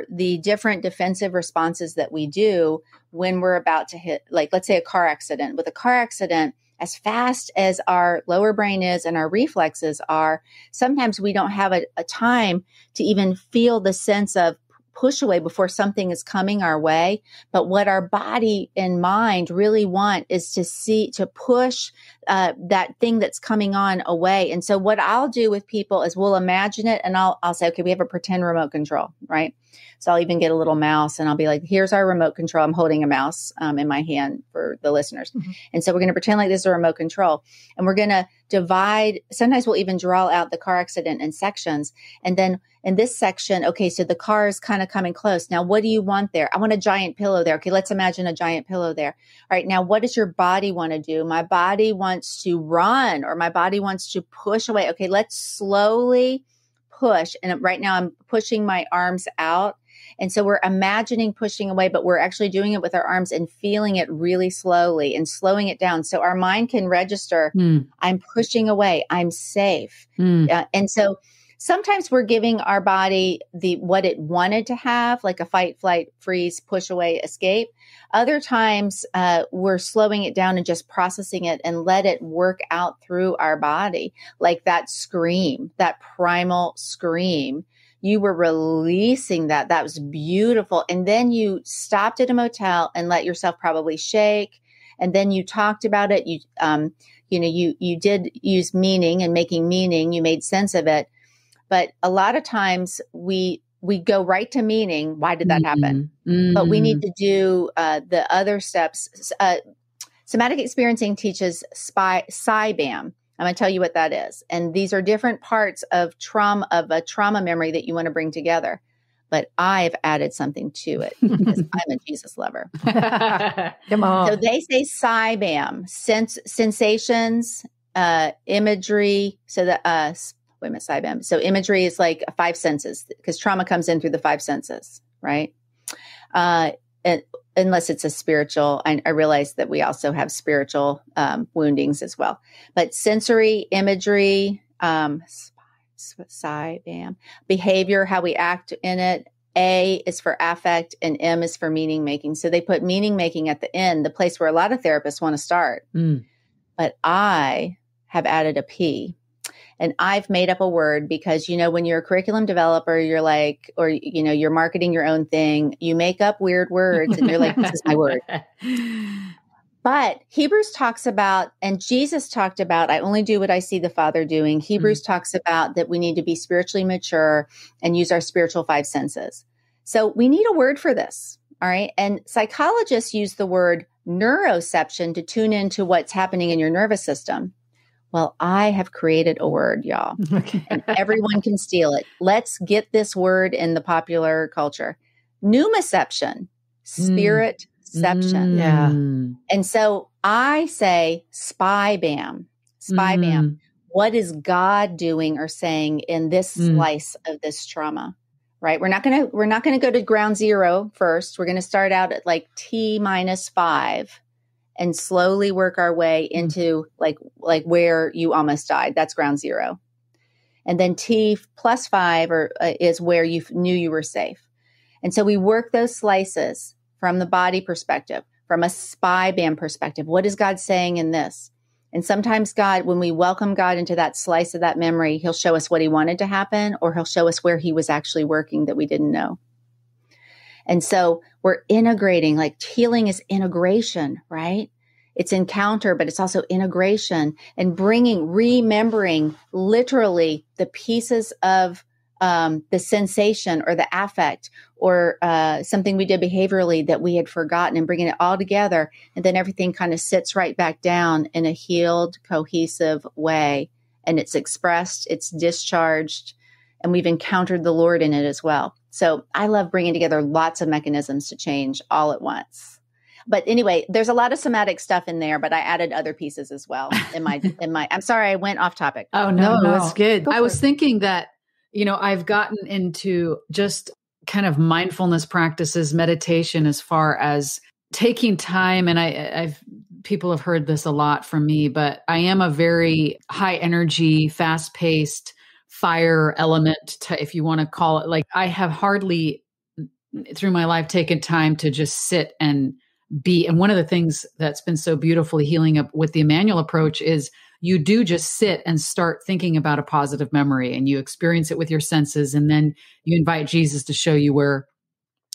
the different defensive responses that we do when we're about to hit, like, let's say a car accident. With a car accident, as fast as our lower brain is and our reflexes are, sometimes we don't have a time to even feel the sense of push away before something is coming our way. But what our body and mind really want is to push that thing that's coming on away. And so what I'll do with people is we'll imagine it, and I'll say, okay, we have a pretend remote control, right? So I'll even get a little mouse and I'll be like, here's our remote control. I'm holding a mouse in my hand for the listeners. Mm-hmm. And so we're going to pretend like this is a remote control, and we're going to divide. Sometimes we'll even draw out the car accident in sections. And then in this section, okay, so the car is kind of coming close. Now, what do you want there? I want a giant pillow there. Okay, let's imagine a giant pillow there. All right, now what does your body want to do? My body wants to run, or my body wants to push away. Okay, let's slowly push. And right now I'm pushing my arms out. And so we're imagining pushing away, but we're actually doing it with our arms and feeling it really slowly and slowing it down. So our mind can register, I'm pushing away, I'm safe. And so sometimes we're giving our body what it wanted to have, like a fight, flight, freeze, push away, escape. Other times we're slowing it down and just processing it and let it work out through our body. Like that scream, that primal scream. You were releasing that. That was beautiful. And then you stopped at a motel and let yourself probably shake. And then you talked about it. You did use meaning and making meaning. You made sense of it. But a lot of times we go right to meaning. Why did that happen? Mm-hmm. But we need to do the other steps. Somatic experiencing teaches SciBAM. I'm going to tell you what that is. And these are different parts of a trauma memory that you want to bring together. But I've added something to it because I'm a Jesus lover. Come on. So they say SciBAM, sensations, imagery. So that, wait a minute, SciBAM. So imagery is like 5 senses, because trauma comes in through the 5 senses, right? Unless it's a spiritual, I realize that we also have spiritual woundings as well. But sensory, imagery, SciBAM, behavior, how we act in it. A is for affect and M is for meaning making. So they put meaning making at the end, the place where a lot of therapists want to start. But I have added a P. And I've made up a word because, when you're a curriculum developer, you're like, or, you're marketing your own thing, you make up weird words and you're like, this is my word. But Hebrews talks about, and Jesus talked about, I only do what I see the Father doing. Hebrews talks about that we need to be spiritually mature and use our spiritual 5 senses. So we need a word for this. All right. And psychologists use the word neuroception to tune into what's happening in your nervous system. Well, I have created a word, y'all, and everyone can steal it. Let's get this word in the popular culture. Pneuma-ception, spiritception. Yeah. And so I say SciBAM. What is God doing or saying in this slice of this trauma? Right? We're not going to go to ground zero first. We're going to start out at like T-5. And slowly work our way into like where you almost died. That's ground zero. And then T+5 is where you knew you were safe. And so we work those slices from the body perspective, from a SciBAM perspective. What is God saying in this? And sometimes God, when we welcome God into that slice of that memory, he'll show us what he wanted to happen, or he'll show us where he was actually working that we didn't know. And so we're integrating, like healing is integration, right? It's encounter, but it's also integration and remembering literally the pieces of the sensation or the affect or something we did behaviorally that we had forgotten, and bringing it all together. And then everything kind of sits right back down in a healed, cohesive way. And it's expressed, it's discharged, and we've encountered the Lord in it as well. So I love bringing together lots of mechanisms to change all at once. But anyway, there's a lot of somatic stuff in there, but I added other pieces as well I'm sorry, I went off topic. Oh, No, that's good. I was thinking that, I've gotten into just kind of mindfulness practices, meditation, as far as taking time. And people have heard this a lot from me, but I am a very high energy, fast paced fire element, if you want to call it. Like, I have hardly through my life taken time to just sit and be. And one of the things that's been so beautifully healing up with the Emmanuel approach is you do just sit and start thinking about a positive memory, and you experience it with your senses. And then you invite Jesus to show you where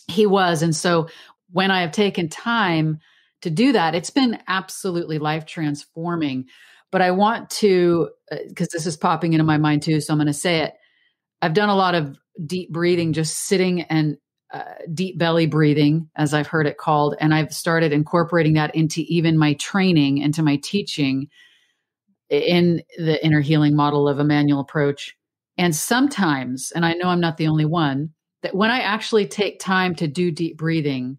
he was. And so when I have taken time to do that, it's been absolutely life transforming. But I want to, because this is popping into my mind too, so I'm going to say it. I've done a lot of deep breathing, just sitting and deep belly breathing, as I've heard it called. And I've started incorporating that into even my training, into my teaching in the inner healing model of Emmanuel approach. And sometimes, and I know I'm not the only one, that when I actually take time to do deep breathing,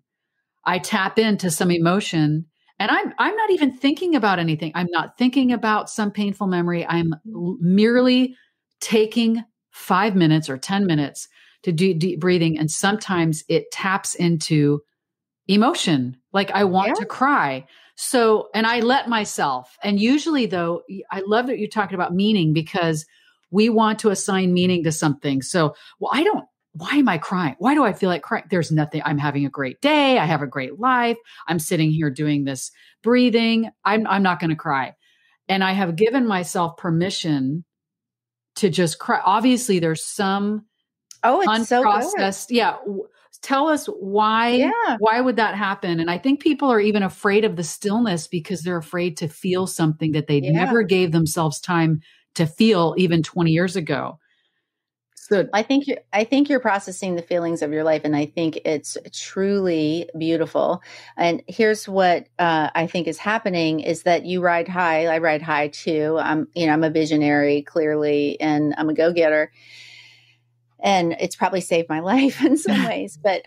I tap into some emotion, and I'm not even thinking about anything. I'm not thinking about some painful memory. I'm merely taking 5 minutes or 10 minutes to do deep breathing. And sometimes it taps into emotion. Like, I want to cry. So, and I let myself, and usually though, I love that you're talking about meaning, because we want to assign meaning to something. So, why am I crying? Why do I feel like crying? There's nothing. I'm having a great day. I have a great life. I'm sitting here doing this breathing. I'm not going to cry. And I have given myself permission to just cry. Obviously there's some it's unprocessed. So yeah. Tell us why would that happen? And I think people are even afraid of the stillness because they're afraid to feel something that they never gave themselves time to feel even 20 years ago. So I think you're processing the feelings of your life, and I think it's truly beautiful. And here's what I think is happening is that you ride high. I ride high too. I'm a visionary, clearly, and I'm a go-getter. And it's probably saved my life in some ways. But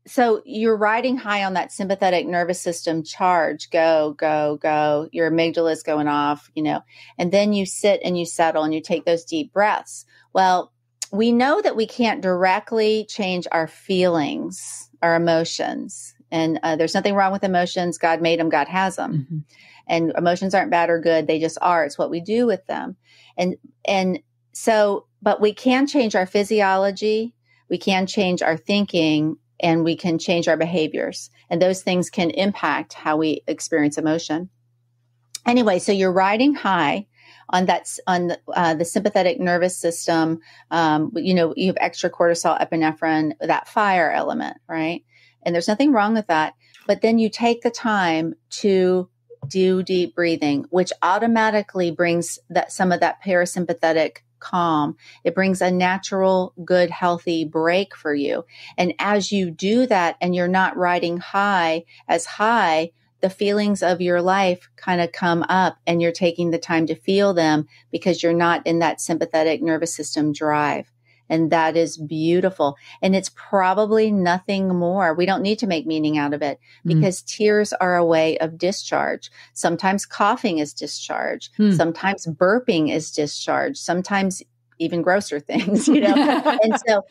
so you're riding high on that sympathetic nervous system charge, go, go, go. Your amygdala is going off, and then you sit and you settle and you take those deep breaths. Well, we know that we can't directly change our feelings, our emotions. And there's nothing wrong with emotions. God made them. God has them. Mm-hmm. And emotions aren't bad or good. They just are. It's what we do with them. And so, but we can change our physiology. We can change our thinking, and we can change our behaviors. And those things can impact how we experience emotion. Anyway, so you're riding high on the sympathetic nervous system. You have extra cortisol, epinephrine, that fire element, right? And there's nothing wrong with that. But then you take the time to do deep breathing, which automatically brings some of that parasympathetic calm. It brings a natural, good, healthy break for you. And as you do that, and you're not riding high, the feelings of your life kind of come up, and you're taking the time to feel them because you're not in that sympathetic nervous system drive. And that is beautiful. And it's probably nothing more. We don't need to make meaning out of it, because tears are a way of discharge. Sometimes coughing is discharge. Sometimes burping is discharge. Sometimes even grosser things, And so,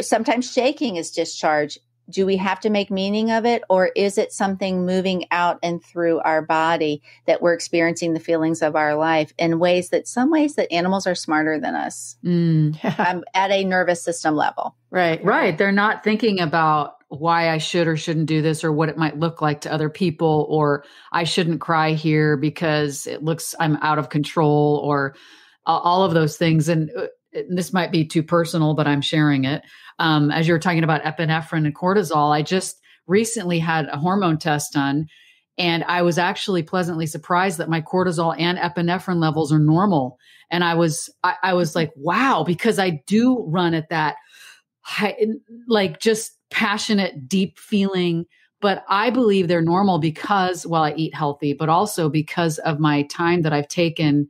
sometimes shaking is discharge. Do we have to make meaning of it, or is it something moving out and through our body that we're experiencing the feelings of our life in some ways that animals are smarter than us at a nervous system level. Right. They're not thinking about why I should or shouldn't do this, or what it might look like to other people, or I shouldn't cry here because I'm out of control, or all of those things. And this might be too personal, but I'm sharing it. As you were talking about epinephrine and cortisol, I just recently had a hormone test done, and I was actually pleasantly surprised that my cortisol and epinephrine levels are normal. And I was like, wow, because I do run at that high, like just passionate, deep feeling. But I believe they're normal because, I eat healthy, but also because of my time that I've taken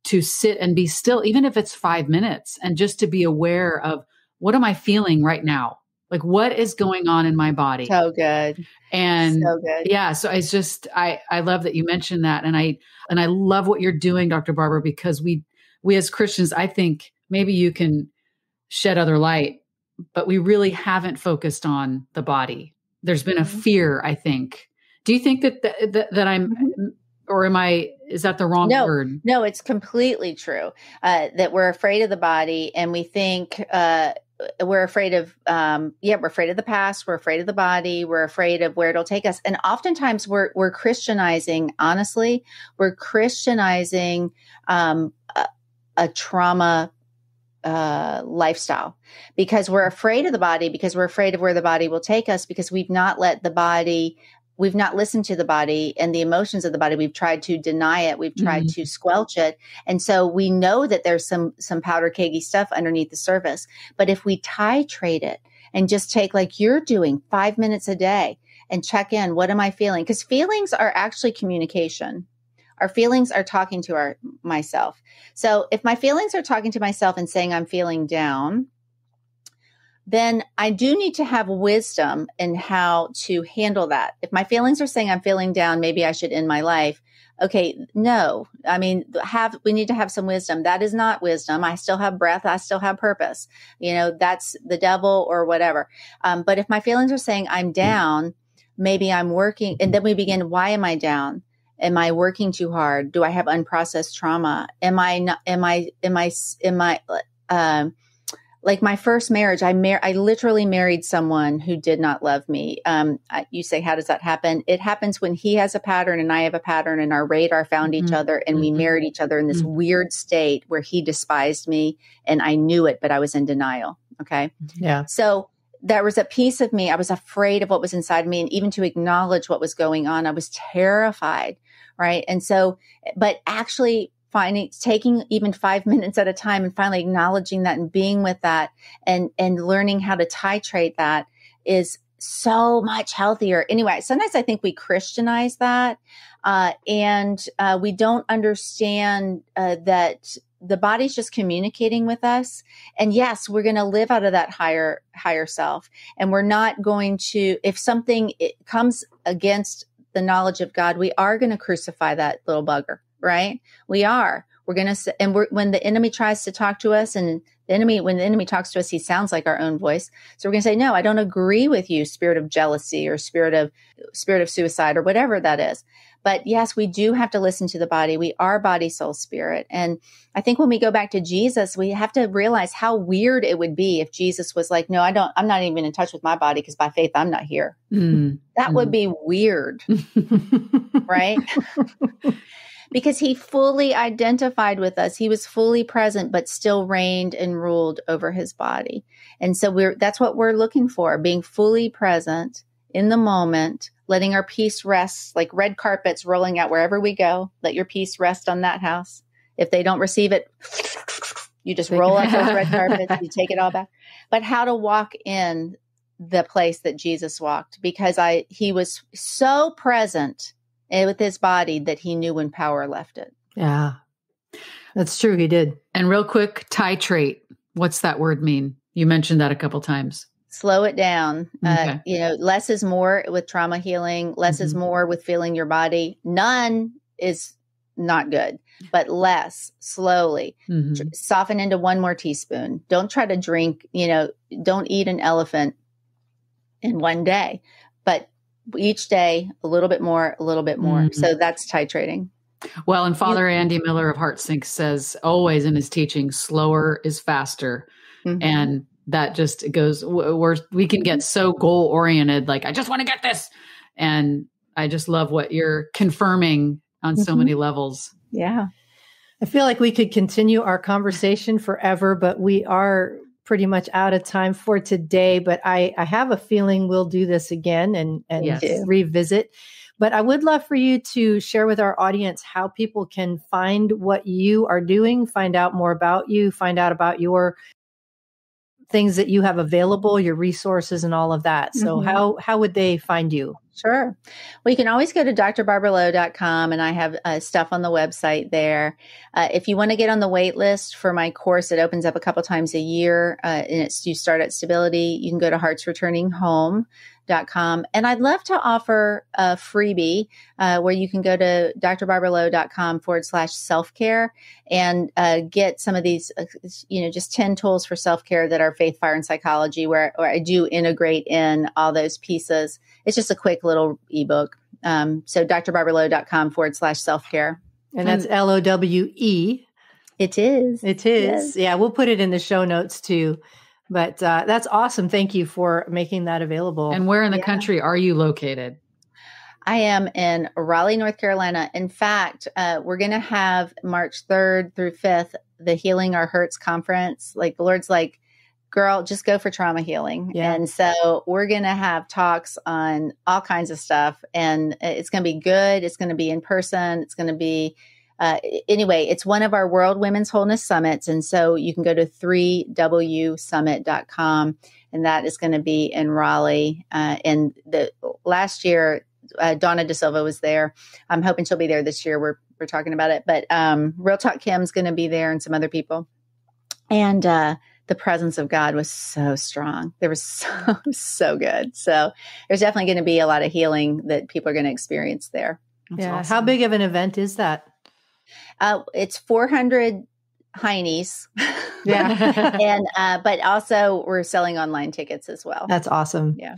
to sit and be still, even if it's 5 minutes, and just to be aware of, what am I feeling right now? Like, what is going on in my body? So good. And so good. Yeah, so it's just, I love that you mentioned that. And I love what you're doing, Dr. Barbara, because we as Christians, I think maybe you can shed other light, but we really haven't focused on the body. There's been a fear, I think. Do you think that I'm, or is that the wrong word? No, it's completely true. That we're afraid of the body, and we think, we're afraid of, we're afraid of the past. We're afraid of the body. We're afraid of where it'll take us. And oftentimes we're Christianizing, honestly, we're Christianizing, a trauma, lifestyle, because we're afraid of the body, because we're afraid of where the body will take us, because we've not listened to the body and the emotions of the body. We've tried to deny it. We've tried to squelch it. And so we know that there's some powder keggy stuff underneath the surface. But if we titrate it and just take, like you're doing, 5 minutes a day and check in, what am I feeling? Because feelings are actually communication. Our feelings are talking to myself. So if my feelings are talking to myself and saying I'm feeling down, then I do need to have wisdom in how to handle that. If my feelings are saying I'm feeling down, maybe I should end my life. Okay, no. I mean, we need to have some wisdom. That is not wisdom. I still have breath. I still have purpose. That's the devil or whatever. But if my feelings are saying I'm down, maybe I'm working, and then we begin, why am I down? Am I working too hard? Do I have unprocessed trauma? Like my first marriage, I literally married someone who did not love me. You say, how does that happen? It happens when he has a pattern and I have a pattern, and our radar found each other, and we married each other in this weird state where he despised me and I knew it, but I was in denial. Okay. Yeah. So there was a piece of me, I was afraid of what was inside of me, and even to acknowledge what was going on, I was terrified. Right. And so, but actually taking even 5 minutes at a time and finally acknowledging that and being with that and learning how to titrate that is so much healthier. Anyway, sometimes I think we Christianize that, and we don't understand that the body's just communicating with us. And yes, we're going to live out of that higher self. And we're not going to, if something comes against the knowledge of God, we are going to crucify that little bugger, right? We are. We're going to, and when the enemy tries to talk to us, and when the enemy talks to us, he sounds like our own voice. So we're going to say, no, I don't agree with you, spirit of jealousy or spirit of suicide or whatever that is. But yes, we do have to listen to the body. We are body, soul, spirit. And I think when we go back to Jesus, we have to realize how weird it would be if Jesus was like, no, I'm not even in touch with my body because by faith, I'm not here. That would be weird, right? Because he fully identified with us. He was fully present, but still reigned and ruled over his body. And so that's what we're looking for, being fully present in the moment, letting our peace rest, like red carpets rolling out wherever we go. Let your peace rest on that house. If they don't receive it, you just roll up those red carpets, you take it all back. But how to walk in the place that Jesus walked, because he was so present with his body that he knew when power left it. Yeah, that's true. He did. And real quick, titrate. What's that word mean? You mentioned that a couple times. Slow it down. Okay. Less is more with trauma healing. Less is more with feeling your body. None is not good, but less, slowly. Soften into 1 more teaspoon. Don't try to drink, don't eat an elephant in one day, but each day, a little bit more, a little bit more. So that's titrating. Well, and Father Andy Miller of HeartSync says always in his teaching, slower is faster. And that just goes, we can get so goal oriented, like, I just want to get this. And I just love what you're confirming on so many levels. Yeah. I feel like we could continue our conversation forever, but we are pretty much out of time for today. But I have a feeling we'll do this again and revisit. But I would love for you to share with our audience how people can find what you are doing, find out more about you, find out about your things that you have available, your resources and all of that. So how would they find you? Sure. Well, you can always go to drbarbaralowe.com, and I have stuff on the website there. If you want to get on the wait list for my course, it opens up a couple times a year, and you start at Stability. You can go to heartsreturninghome.com. And I'd love to offer a freebie where you can go to drbarbaralowe.com/self-care and get some of these, just 10 tools for self-care that are faith, fire, and psychology, where I do integrate in all those pieces. It's just a quick little ebook. So drbarbaralowe.com/self-care. And that's LOWE. It is. It is. Yes. Yeah, we'll put it in the show notes too. But that's awesome. Thank you for making that available. And where in the country are you located? I am in Raleigh, North Carolina. In fact, we're going to have March 3rd through 5th, the Healing Our Hurts conference. Like the Lord's like, girl, just go for trauma healing. Yeah. And so we're going to have talks on all kinds of stuff, and it's going to be good. It's going to be in person. It's going to be, anyway, it's one of our World Women's Wholeness Summits. And so you can go to 3wsummit.com, and that is going to be in Raleigh. And the last year, Donna De Silva was there. I'm hoping she'll be there this year. We're talking about it, but Real Talk Kim's going to be there, and some other people. And, the presence of God was so strong. There was so good. So there's definitely going to be a lot of healing that people are going to experience there. That's awesome. How big of an event is that? It's 400 heinies. Yeah. And, but also we're selling online tickets as well. That's awesome. Yeah.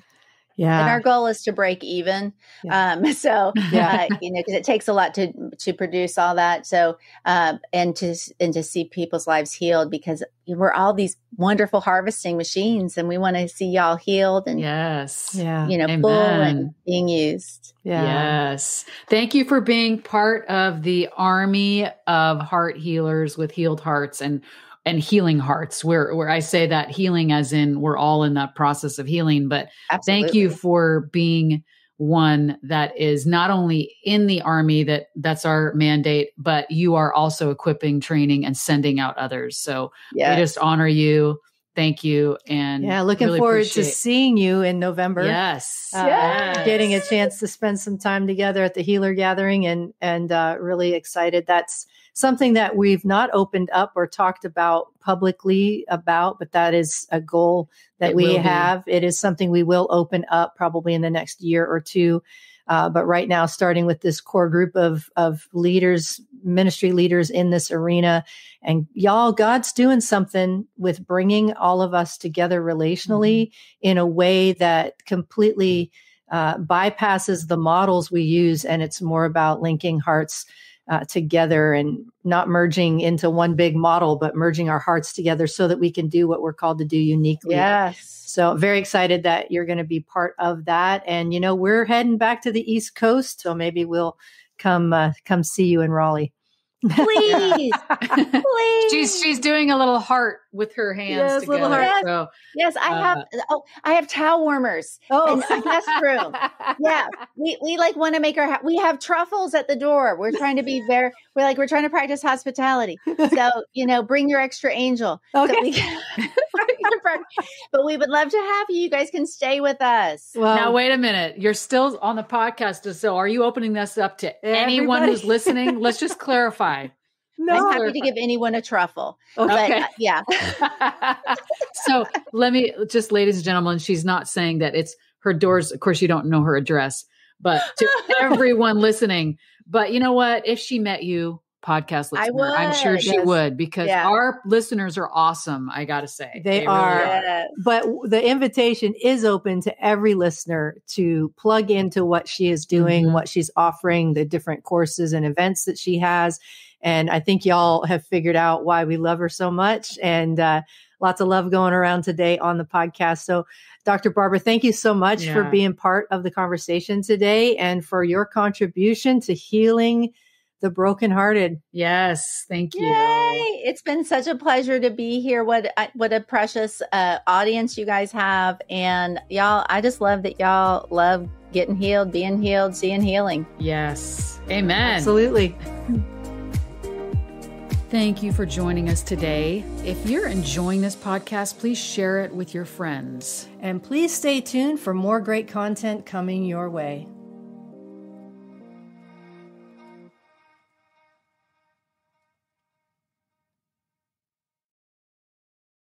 Yeah. And our goal is to break even. Yeah. Because it takes a lot to produce all that. So, and to see people's lives healed, because we're all these wonderful harvesting machines, and we want to see y'all healed and full and being used. Yeah. Yes. Thank you for being part of the army of heart healers with healed hearts and healing hearts, where I say that healing as in we're all in that process of healing, but Absolutely. Thank you for being one that is not only in the army, that's our mandate, but you are also equipping, training, and sending out others. So we just honor you. Thank you. And looking really forward to seeing you in November. Yes. Getting a chance to spend some time together at the Healer Gathering, and really excited. That's something that we've not opened up or talked about publicly about, but that is a goal that we have. It is something we will open up probably in the next year or two. But right now, starting with this core group of leaders, ministry leaders in this arena, and y'all, God's doing something with bringing all of us together relationally in a way that completely bypasses the models we use. And it's more about linking hearts together and not merging into one big model, but merging our hearts together so that we can do what we're called to do uniquely. Yes. So very excited that you're going to be part of that. And, we're heading back to the East Coast, so maybe we'll come see you in Raleigh. Please, please. She's doing a little heart with her hands together. Little heart. Yes, so, yes, I have towel warmers. Oh, in a guest room. Yeah, we want to make we have truffles at the door. We're trying to be we're trying to practice hospitality. So bring your extra angel. Okay. So but we would love to have you. You guys can stay with us. Well, now, wait a minute. You're still on the podcast. So are you opening this up to anyone who's listening? Let's just clarify. No. I'm happy to give anyone a truffle. Okay. But, yeah. So let me just, ladies and gentlemen, she's not saying that it's her doors. Of course, you don't know her address, but to everyone listening. But you know what? If she met you, podcast listener, I'm sure she would, because our listeners are awesome. I got to say they are. Really are. But the invitation is open to every listener to plug into what she is doing, what she's offering, the different courses and events that she has. And I think y'all have figured out why we love her so much, and lots of love going around today on the podcast. So Dr. Barbara, thank you so much for being part of the conversation today and for your contribution to healing the brokenhearted. Yes. Thank you. Yay. It's been such a pleasure to be here. What a precious audience you guys have. And y'all, I just love that y'all love getting healed, being healed, seeing healing. Yes. Amen. Absolutely. Thank you for joining us today. If you're enjoying this podcast, please share it with your friends. And please stay tuned for more great content coming your way.